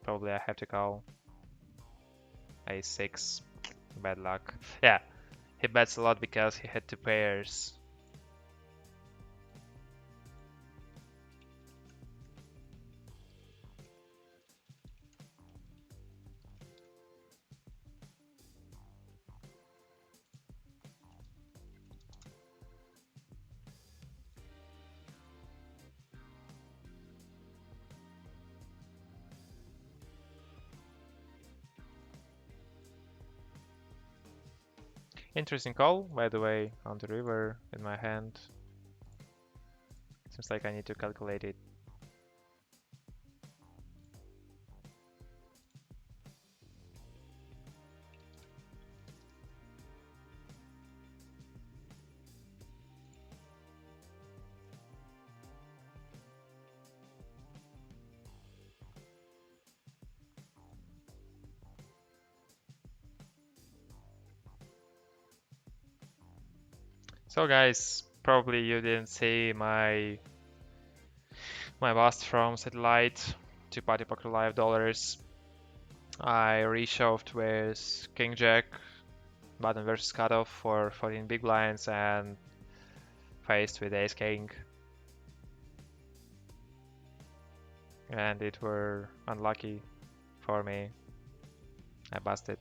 probably I have to call. A6, bad luck. Yeah, he bets a lot because he had two pairs. Interesting call, by the way, on the river in my hand. Seems like I need to calculate it. So guys, probably you didn't see my bust from satellite to PartyPoker Live dollars. I reshoved with King Jack, button versus cutoff for 14 big blinds and faced with Ace King. And it were unlucky for me. I busted.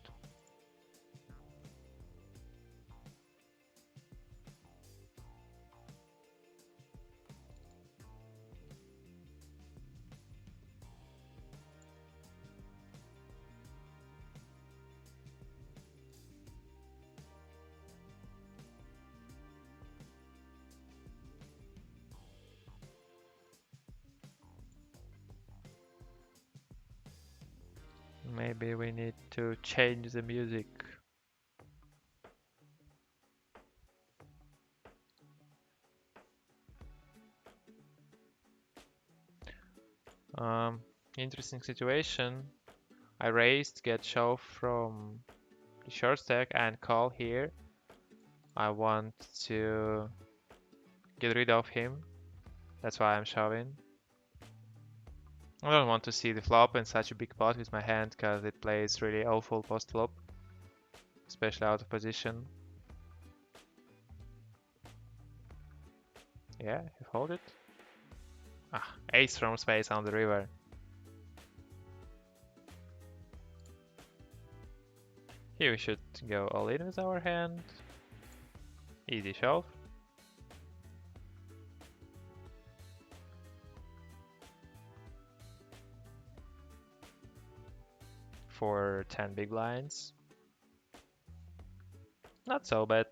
Maybe we need to change the music. Interesting situation. I raised, get shove from the short stack and call here. I want to get rid of him. That's why I'm shoving. I don't want to see the flop in such a big pot with my hand because it plays really awful post flop, especially out of position. Yeah, you hold it. Ah, ace from space on the river. Here we should go all in with our hand. Easy shove. For 10 big blinds. Not so bad.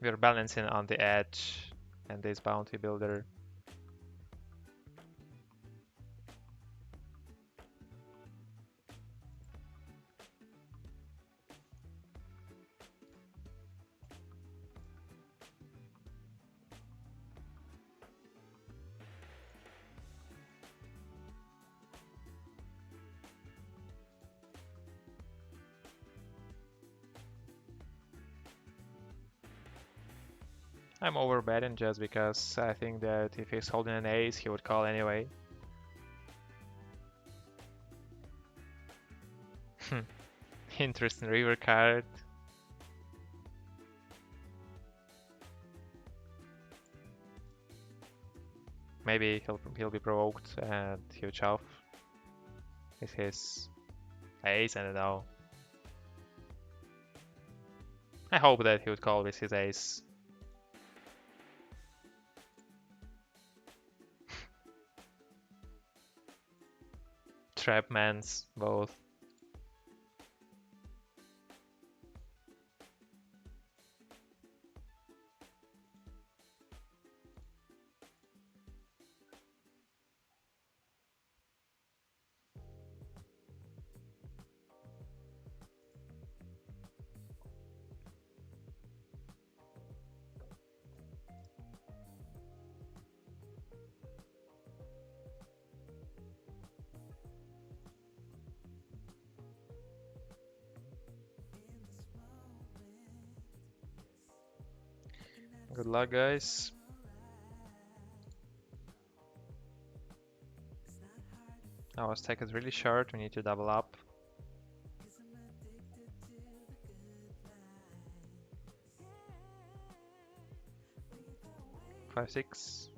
We're balancing on the edge and this bounty builder. I'm overbetting just because I think that if he's holding an ace, he would call anyway. Interesting river card. Maybe he'll be provoked and he'll shove with his ace. I don't know. I hope that he would call with his ace. Trap mans, both. Good luck, guys. Our stack is really short, we need to double up. 5-6.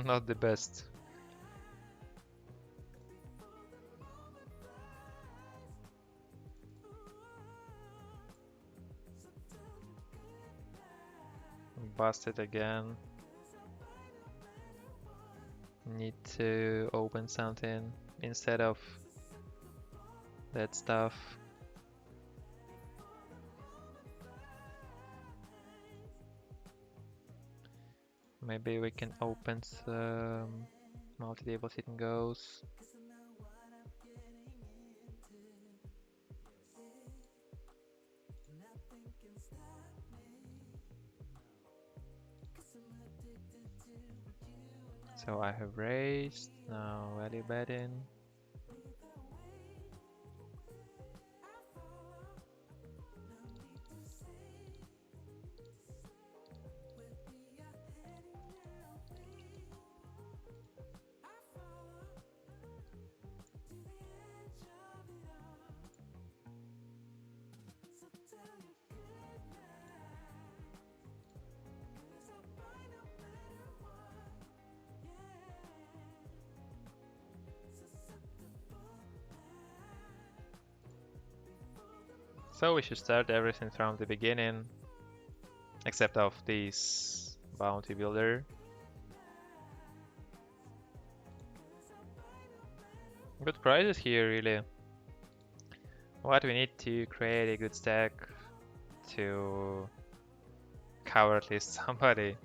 Not the best. Busted again. Need to open something. instead of that stuff. Maybe we can open some multi-table sit and goes. So I have raised, now value betting. So we should start everything from the beginning, except of this bounty builder. Good prizes here, really. What we need to create a good stack to cover at least somebody.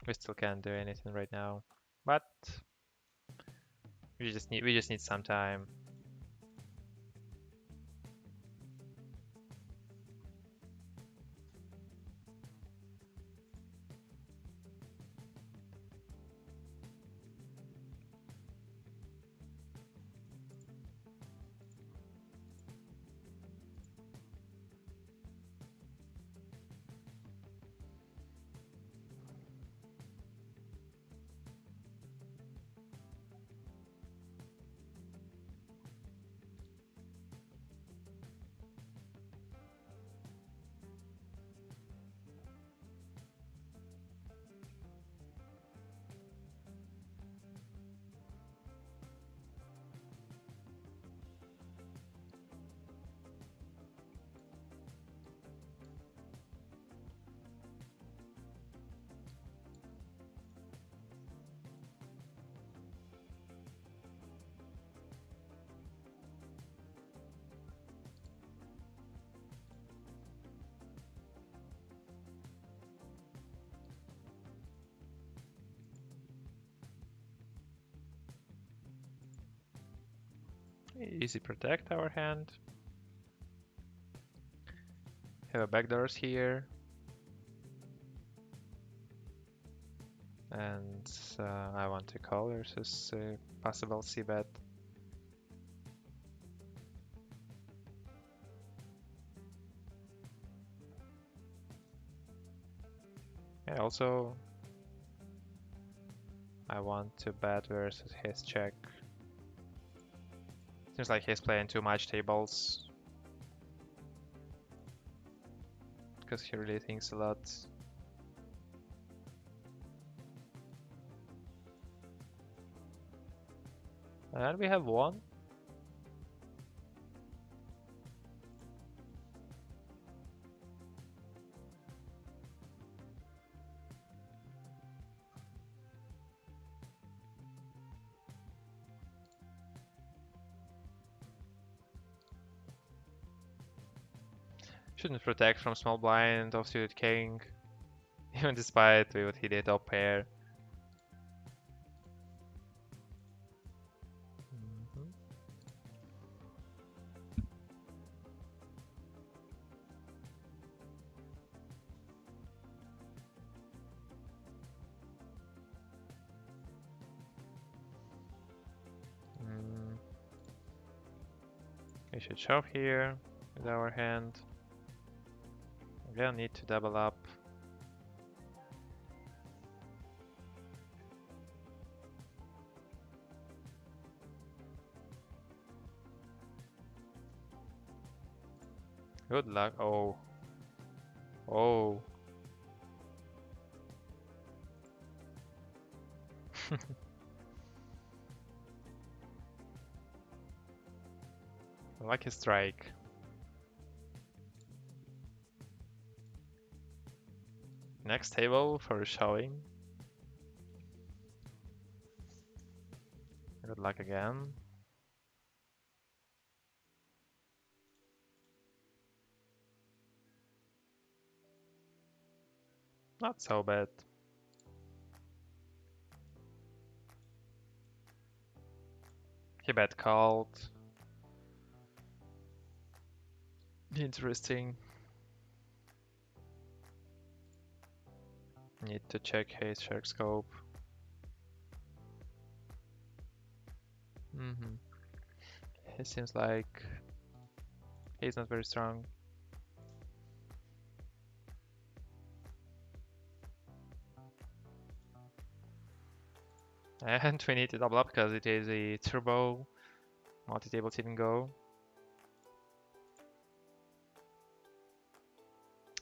We still can't do anything right now, but we just need some time. Easy protect our hand. Have a backdoors here. And I want to call versus possible c-bet. And also I want to bet versus his check. Seems like he's playing too much tables. Because he really thinks a lot. And we have one. Shouldn't protect from small blind, offsuit king, even despite what he did top pair. We should shove here with our hand. Again, need to double up. Good luck. Oh. Oh. Lucky strike. Next table for showing. luck again. Not so bad. He bet called. Interesting. Need to check his shark scope. He seems like he's not very strong. And we need to double up because it is a turbo multi-table team go.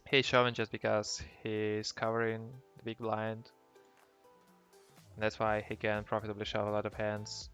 He's shoving just because he's covering the big blind. And that's why he can profitably shove a lot of hands.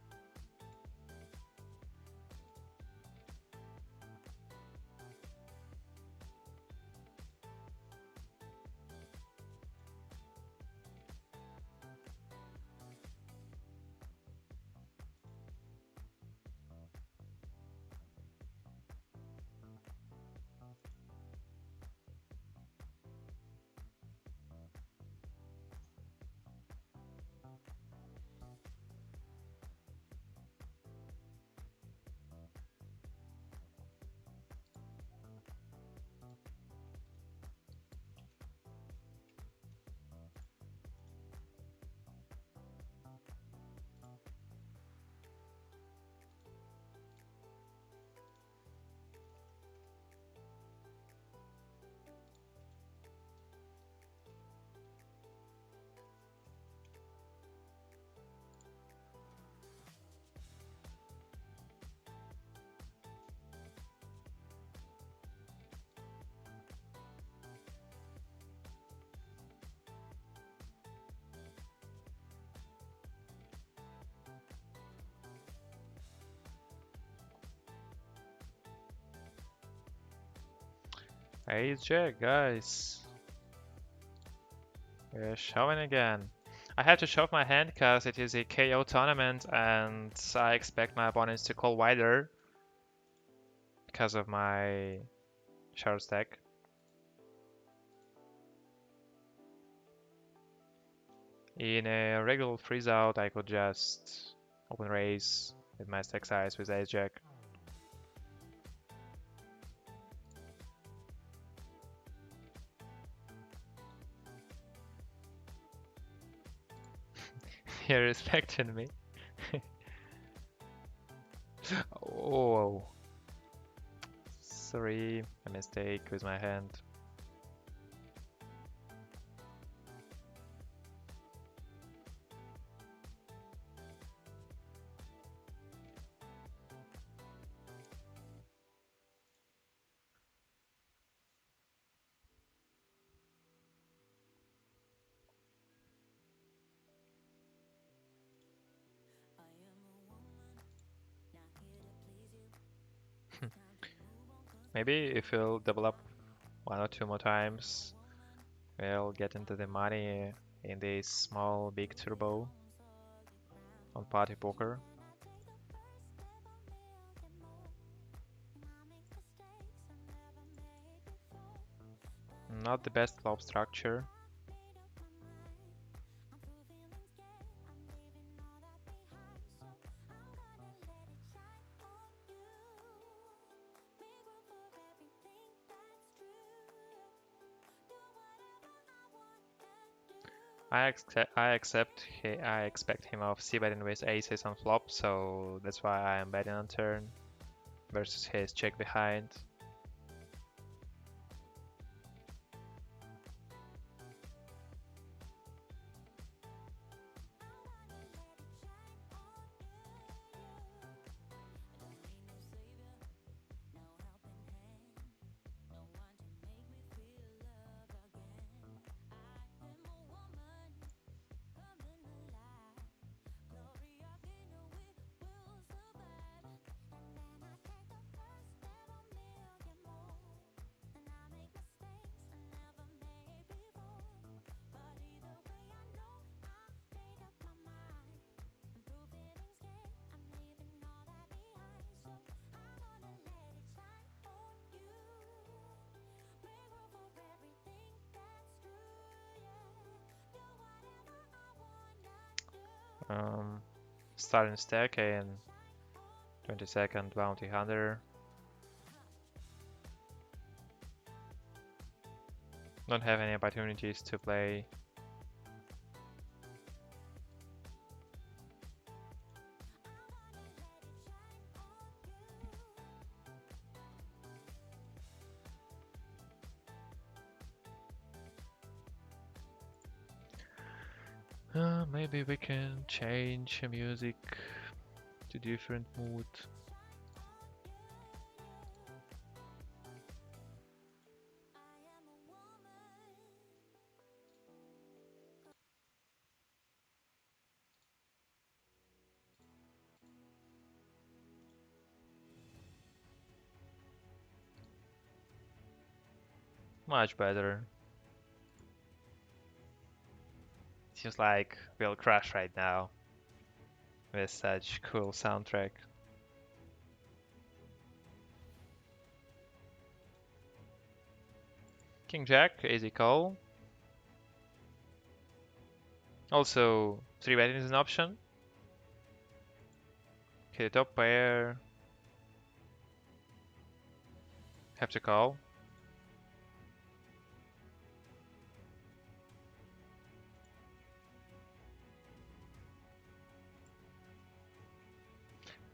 Ace Jack, guys. We're shoving again. I had to shove my hand because it is a KO tournament and I expect my opponents to call wider because of my short stack. In a regular freeze out, I could just open raise with my stack size with Ace Jack. You're respecting me. Oh, sorry, a mistake with my hand. Maybe if we'll double up one or two more times, we'll get into the money in this small big turbo on party poker. Not the best flop structure. I expect him of c-betting with aces on flop, so that's why I am betting on turn versus his check behind. Um, Starting stack and 20-second bounty hunter. Don't have any opportunities to play. Maybe we can change music to different mood. Much better. Seems like we'll crash right now with such cool soundtrack. King Jack, easy call. Also, 3-betting is an option. Okay, top pair. Have to call.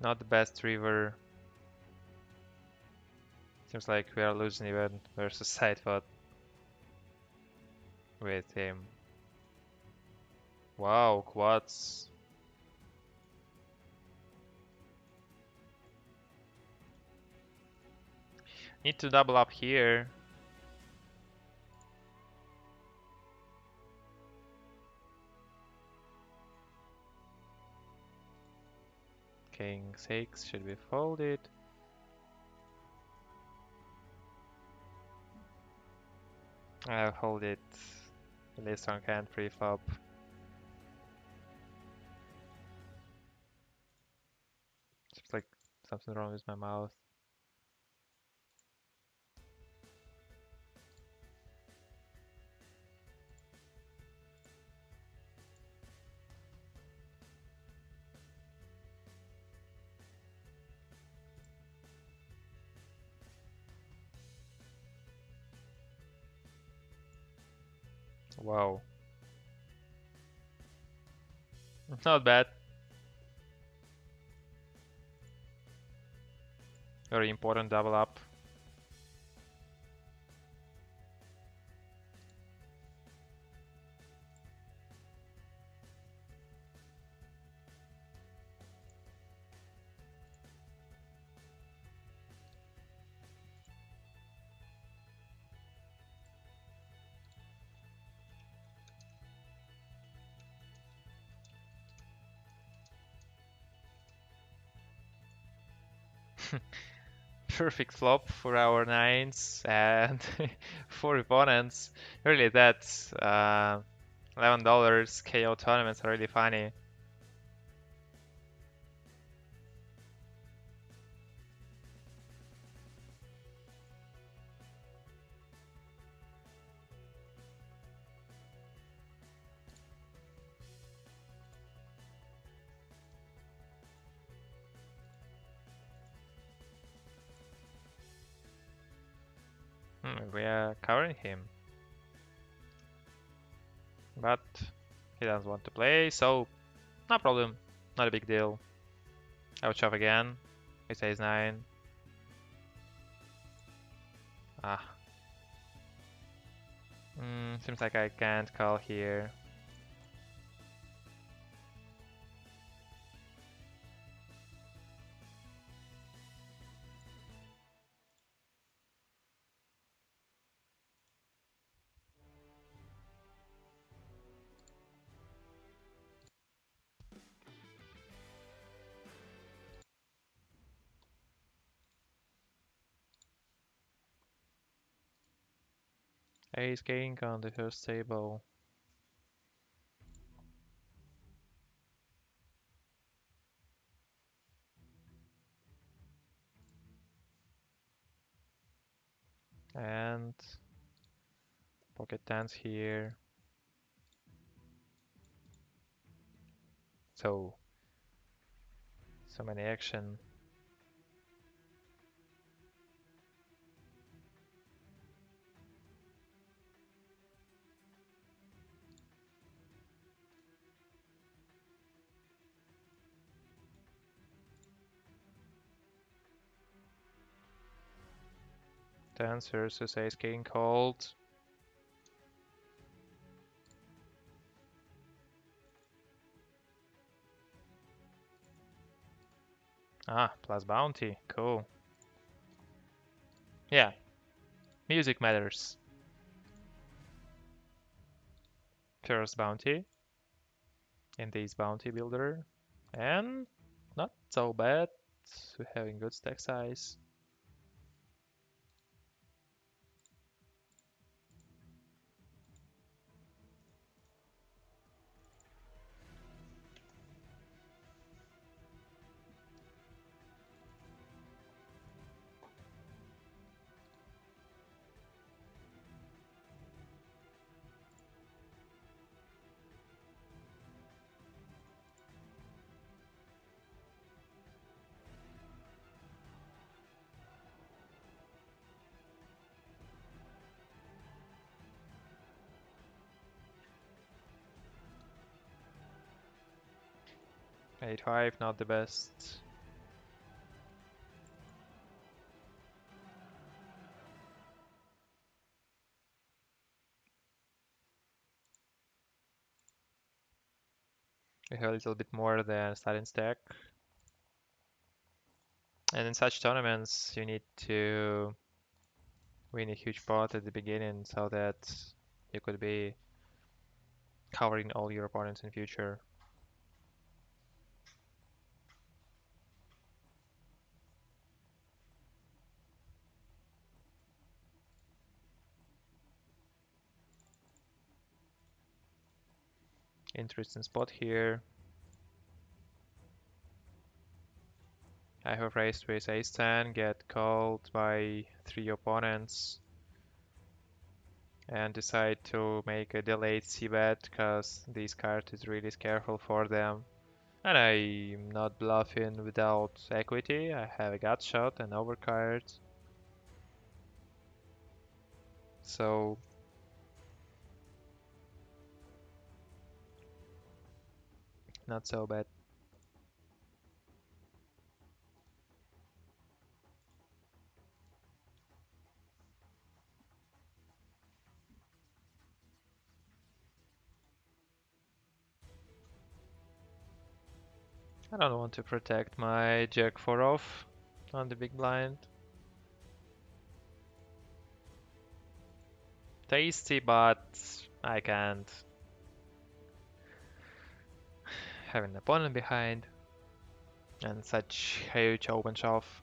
Not the best river. Seems like we are losing even versus sidebot with him. Wow, quads. Need to double up here. King 6 should be folded. I'll hold it. Really strong hand pre-flop. Seems like something wrong with my mouth. Wow. Not bad. Very important double up. Perfect flop for our nines and 4 opponents. Really, that's $11 KO tournaments are really funny. We are covering him, but he doesn't want to play, so no problem, not a big deal. I would shove again. He says 9. Ah. Seems like I can't call here. Ace king on the first table. And pocket tens here. So many action. Tens versus ace king called. Ah, plus bounty. Cool. Yeah, music matters. First bounty in this bounty builder. And not so bad. We're having good stack size. Eight five, not the best. We have a little bit more than starting stack. And in such tournaments, you need to win a huge pot at the beginning so that you could be covering all your opponents in future. Interesting spot here. I have raised with ace 10, get called by 3 opponents, and decide to make a delayed c-bet because this card is really careful for them. And I'm not bluffing without equity. I have a gut shot and overcard. So not so bad. I don't want to protect my jack 4 off on the big blind. Tasty, but I can't have an opponent behind and such huge open shove.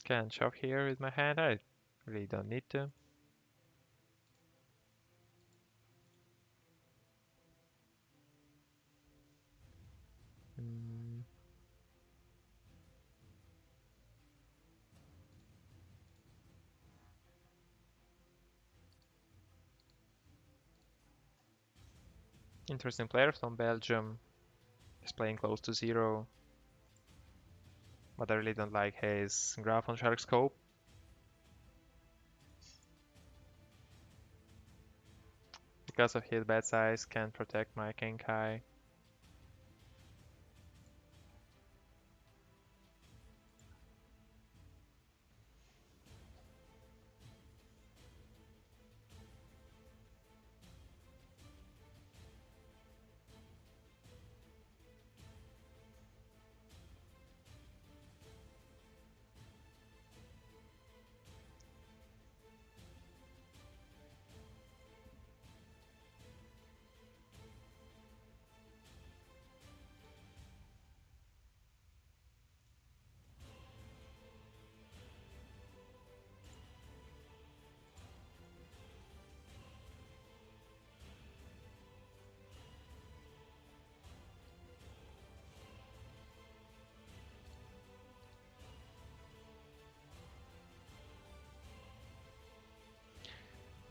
Can shove here with my hand. I really don't need to. Mm. Interesting player from Belgium. He's playing close to zero, but I really don't like his graph on Shark Scope. Because of his bad size, can't protect my king high.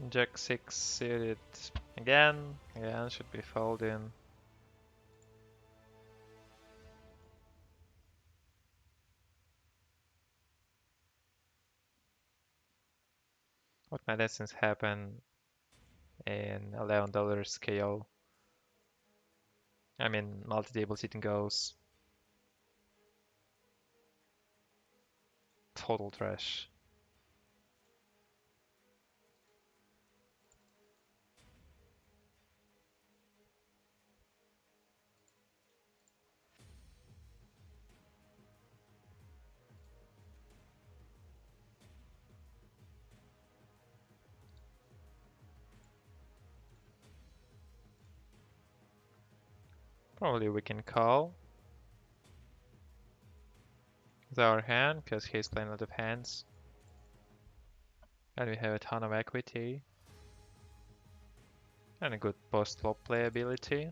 Jack 6 suited again. Again, should be folding. What medicines happen in $11 KO? I mean, multi-table sitting goes. Total trash. Probably we can call with our hand, because he's playing a lot of hands. And we have a ton of equity. And a good post-flop playability.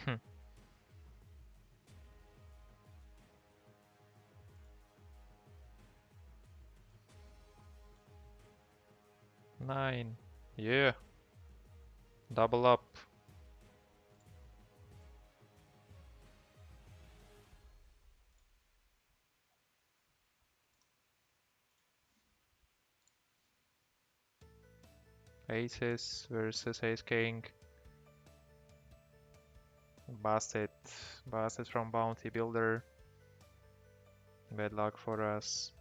Hmm. 9. Yeah. Double up. Aces versus ace king. Busted. Busted from bounty builder. Bad luck for us.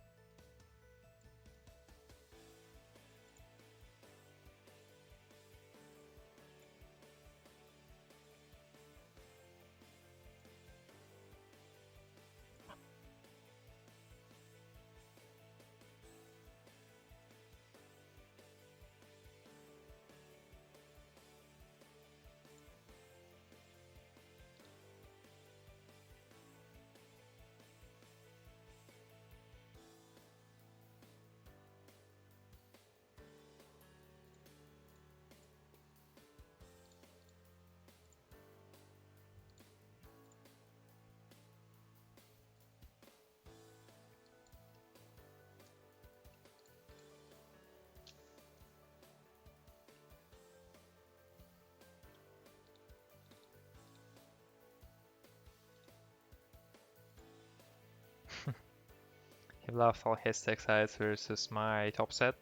He bluffed all his stack sides versus my top set.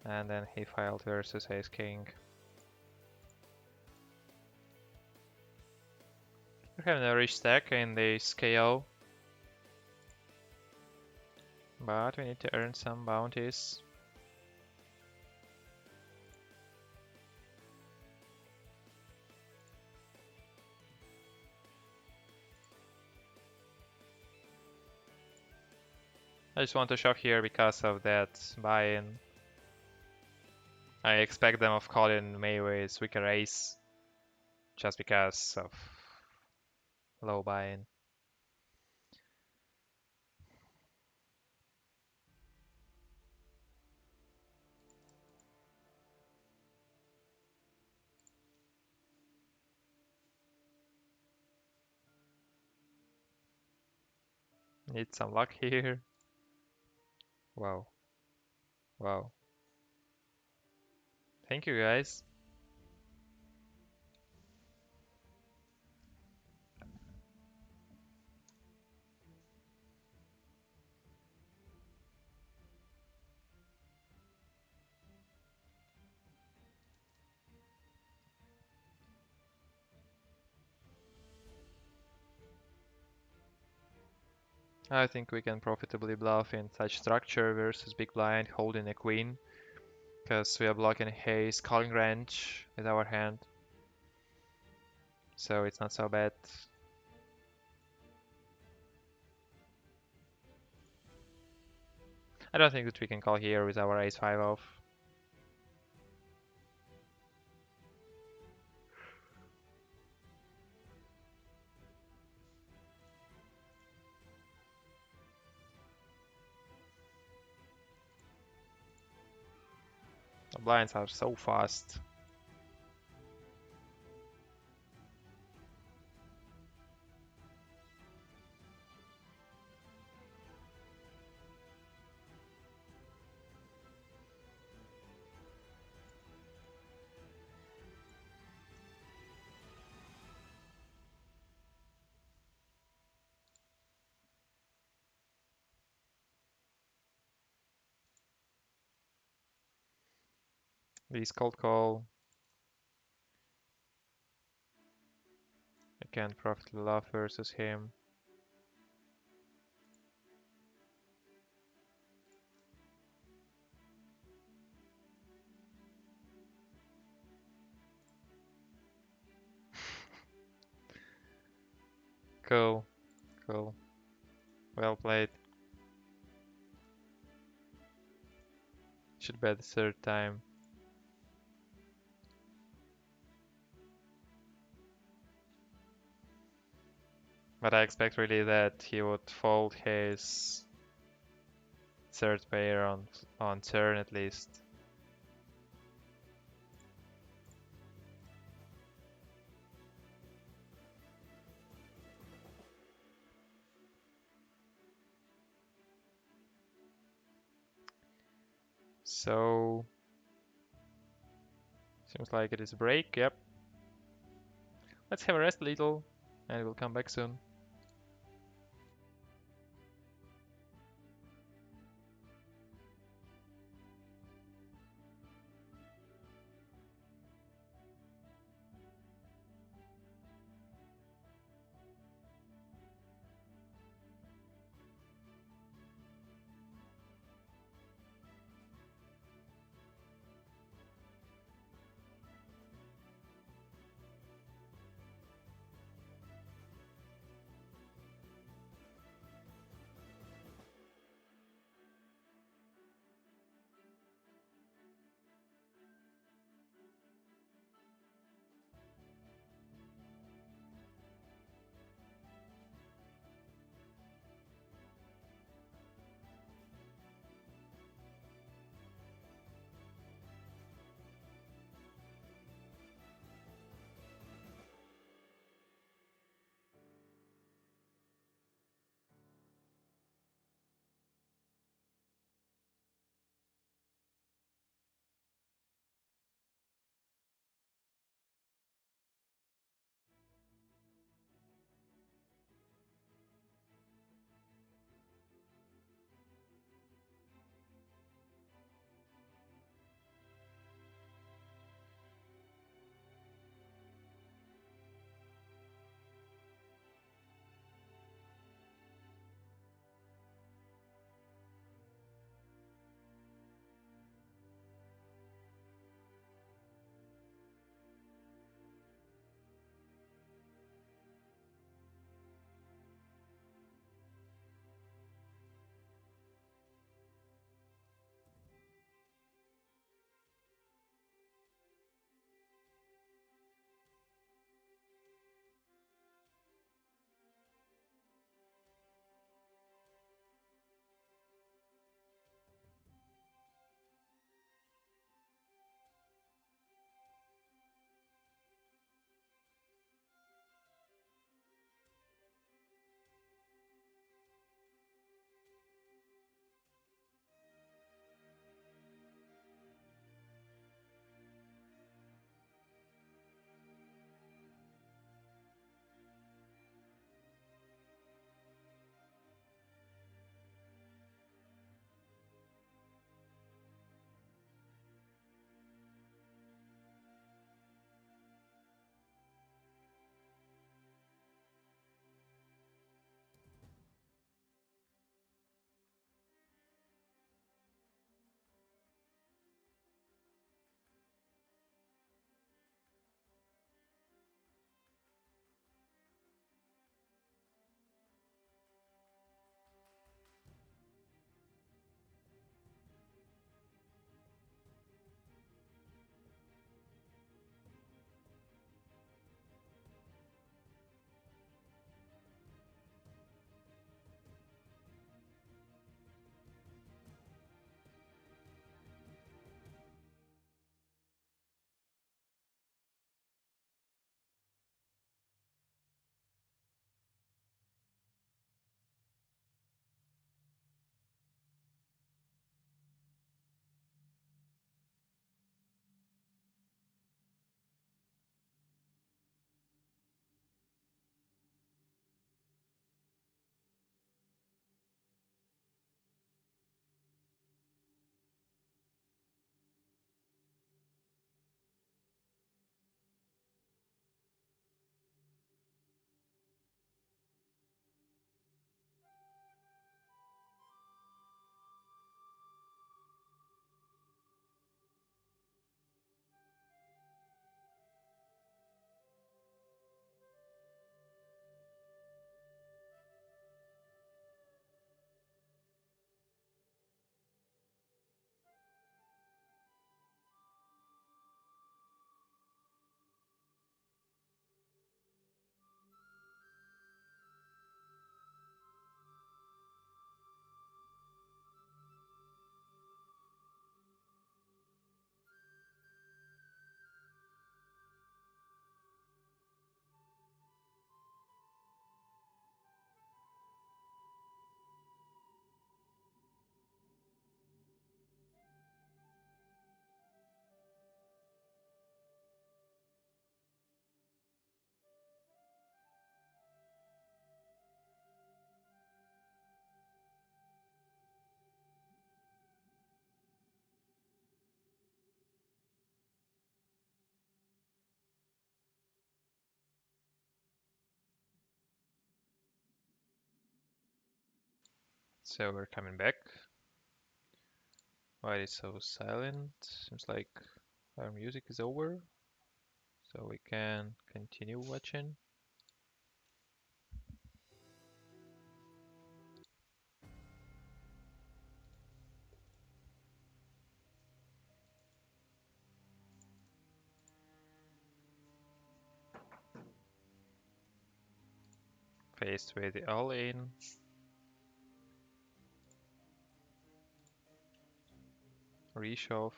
And then he filed versus ace king. We're having a rich stack in this KO. But we need to earn some bounties. I just want to shove here because of that buy-in. I expect them of calling Mayway's weaker ace just because of low buy-in. Need some luck here. Wow. Wow. Thank you guys. I think we can profitably bluff in such structure versus big blind holding a queen. because we are blocking his calling range with our hand, so it's not so bad. I don't think that we can call here with our ace-5 off. The blinds are so fast. These cold call. I can't profit love versus him. Cool, cool. Well played. Should bet the third time. But I expect really that he would fold his third pair on turn at least. So seems like it is a break, yep. Let's have a rest a little and we'll come back soon. So we're coming back. Why is it so silent? Seems like our music is over. So we can continue watching. Faced with the all-in. Reshove.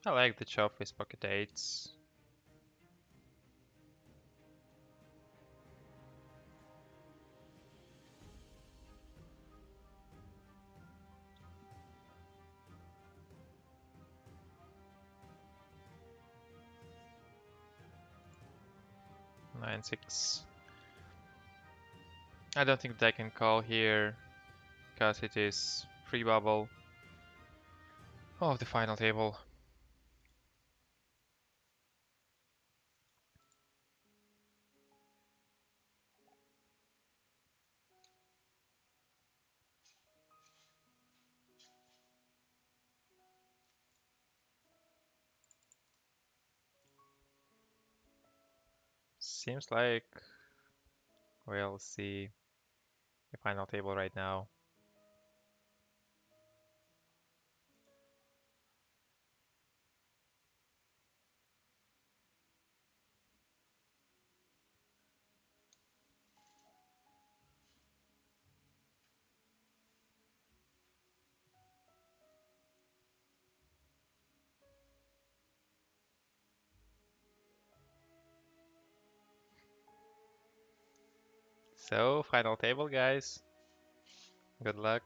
I like the chop with pocket eights. Nine six. I don't think that I can call here because it is free bubble of the final table. Seems like we'll see the final table right now. So, final table, guys. Good luck.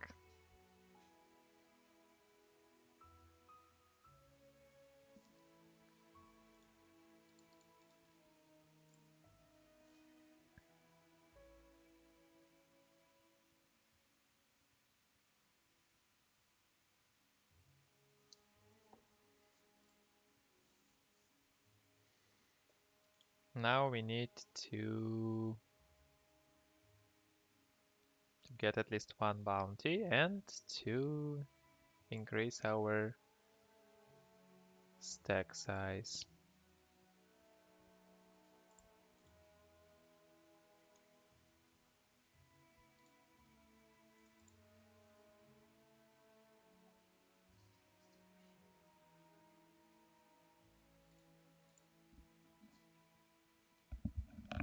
Now we need to get at least one bounty and to increase our stack size.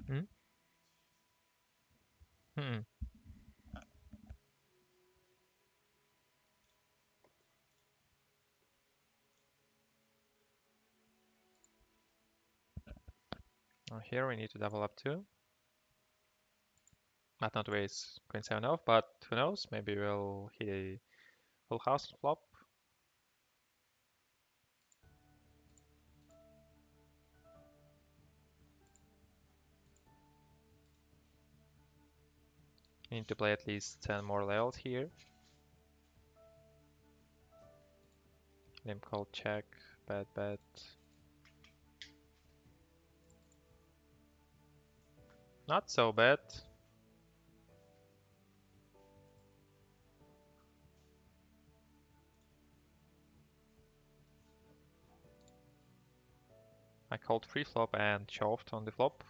Hmm? Hmm. Here we need to double up too. But not waste Queen 7 off, but who knows, maybe we'll hit a full house flop. Need to play at least 10 more levels here. Limp call check, bad bet. Not so bad. I called free flop and shoved on the flop.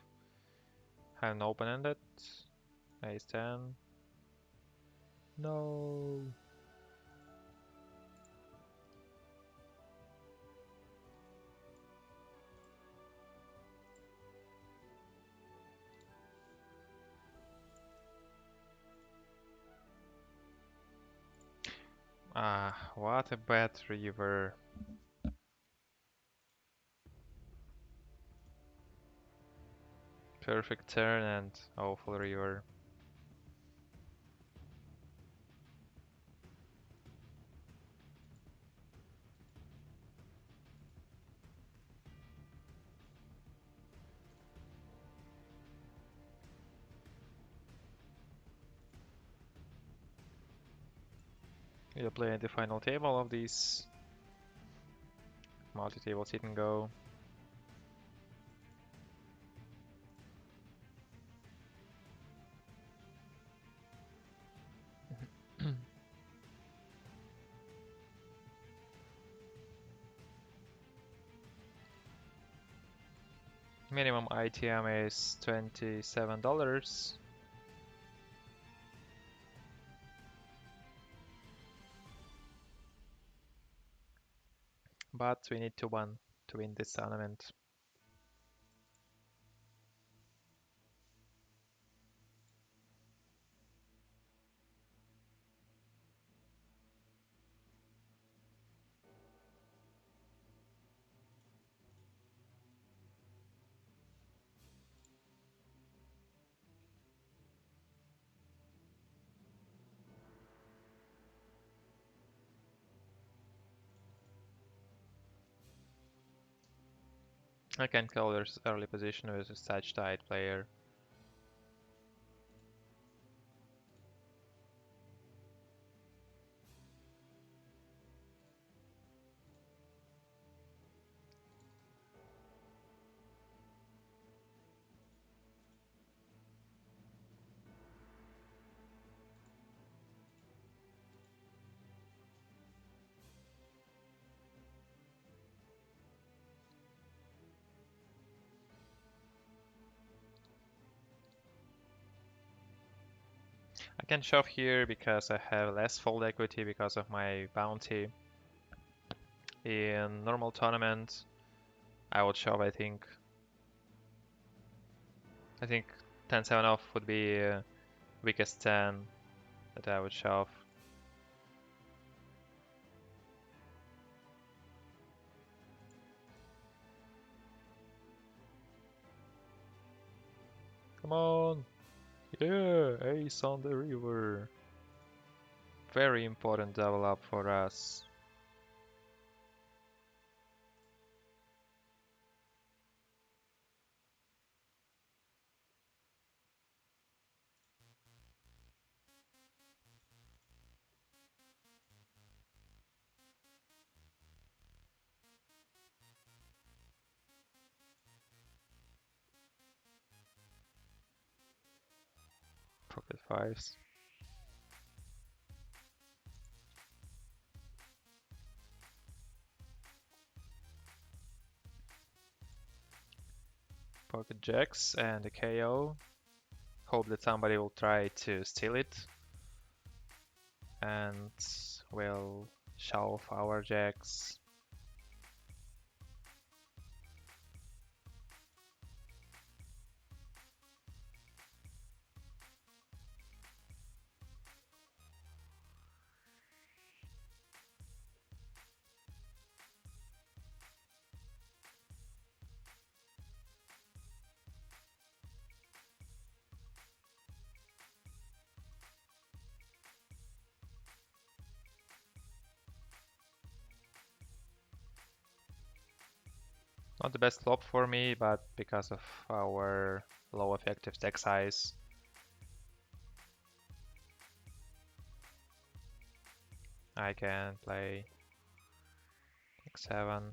Have an open-ended. Ace 10. No. Ah, what a bad river. Perfect turn and awful river. We'll play the final table of these multi-table sit and go. Minimum ITM is $27. But we need to win this tournament. I can't call this early position with such tight player. I can shove here because I have less fold equity because of my bounty. In normal tournament, I would shove, I think. I think 10-7 off would be weakest 10 that I would shove. Come on! Yeah, ace on the river. Very important double up for us. Pocket fives. Pocket jacks and a KO. Hope that somebody will try to steal it. And we'll shove our jacks. Not the best flop for me, but because of our low effective stack size, I can play like 7.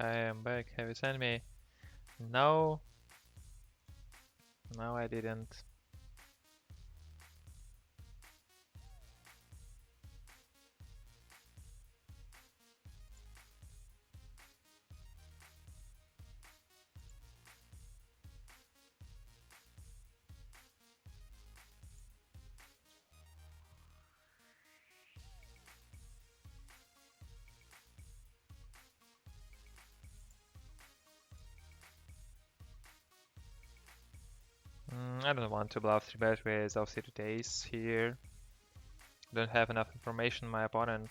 I am back. Have you sent me? No. No, I didn't. I don't want to bluff 3-bet with offsuited ace here. Don't have enough information on my opponent.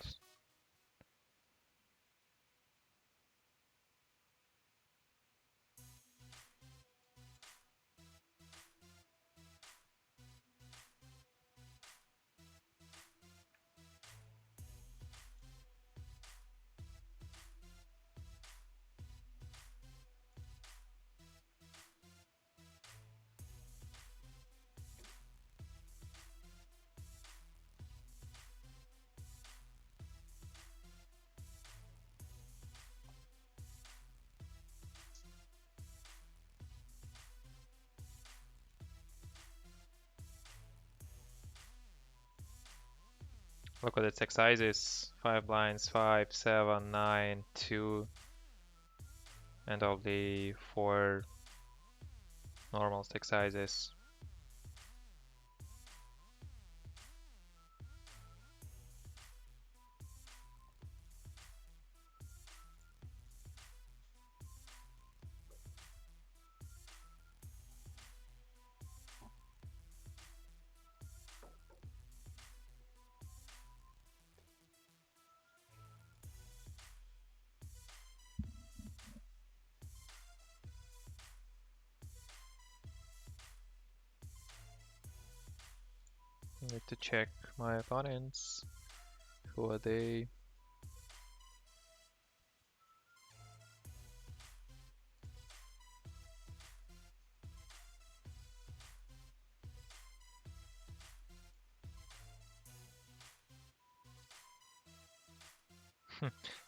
Look at the stack sizes. 5 blinds, 5, 7, 9, 2, and only 4 normal stack sizes. Need to check my opponents. Who are they?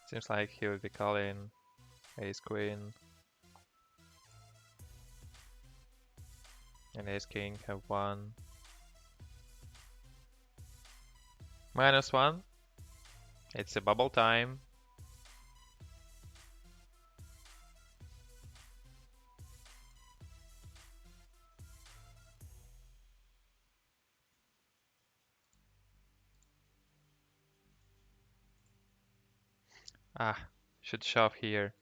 Seems like he would be calling ace queen and ace king have won. -1. It's a bubble time. Ah, should shove here,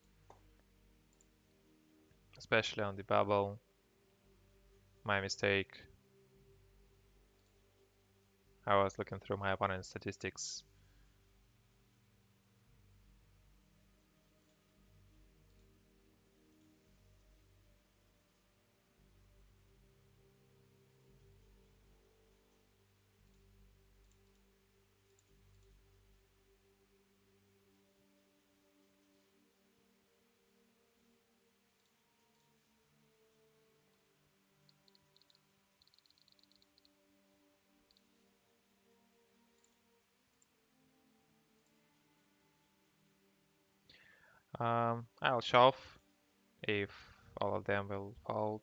especially on the bubble. My mistake. I was looking through my opponent's statistics. I'll shove if all of them will fold.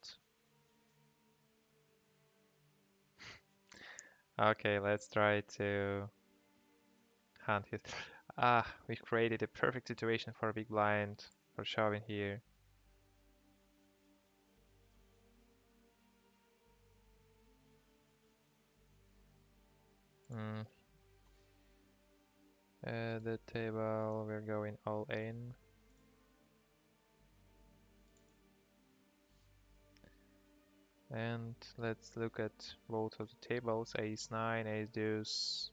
Okay, let's try to hunt it. Ah, we created a perfect situation for a big blind for shoving here. Mm. At the table, we're going all in. And let's look at both of the tables, ace 9, ace deuce,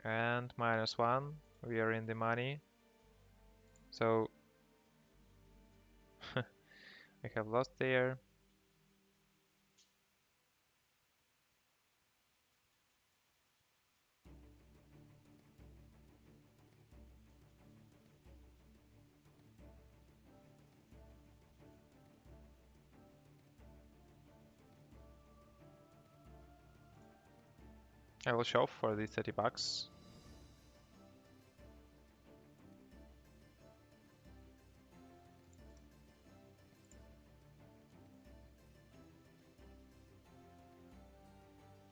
and -1. We are in the money. So we have lost there. I will shove for the 30 bucks.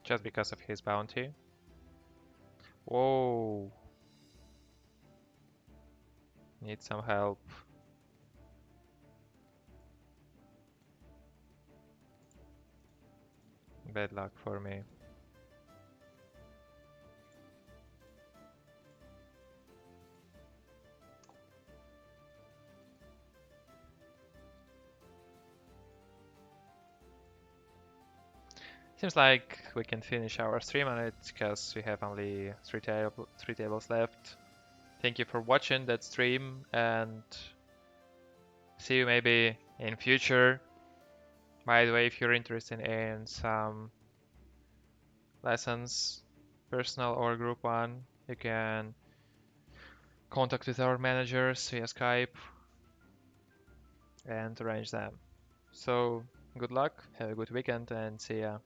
Just because of his bounty. Whoa. Need some help. Bad luck for me. Seems like we can finish our stream on it because we have only three tables left. Thank you for watching that stream and see you maybe in future. By the way, if you're interested in some lessons, personal or group one, you can contact with our managers via Skype and arrange them. So good luck, have a good weekend and see ya.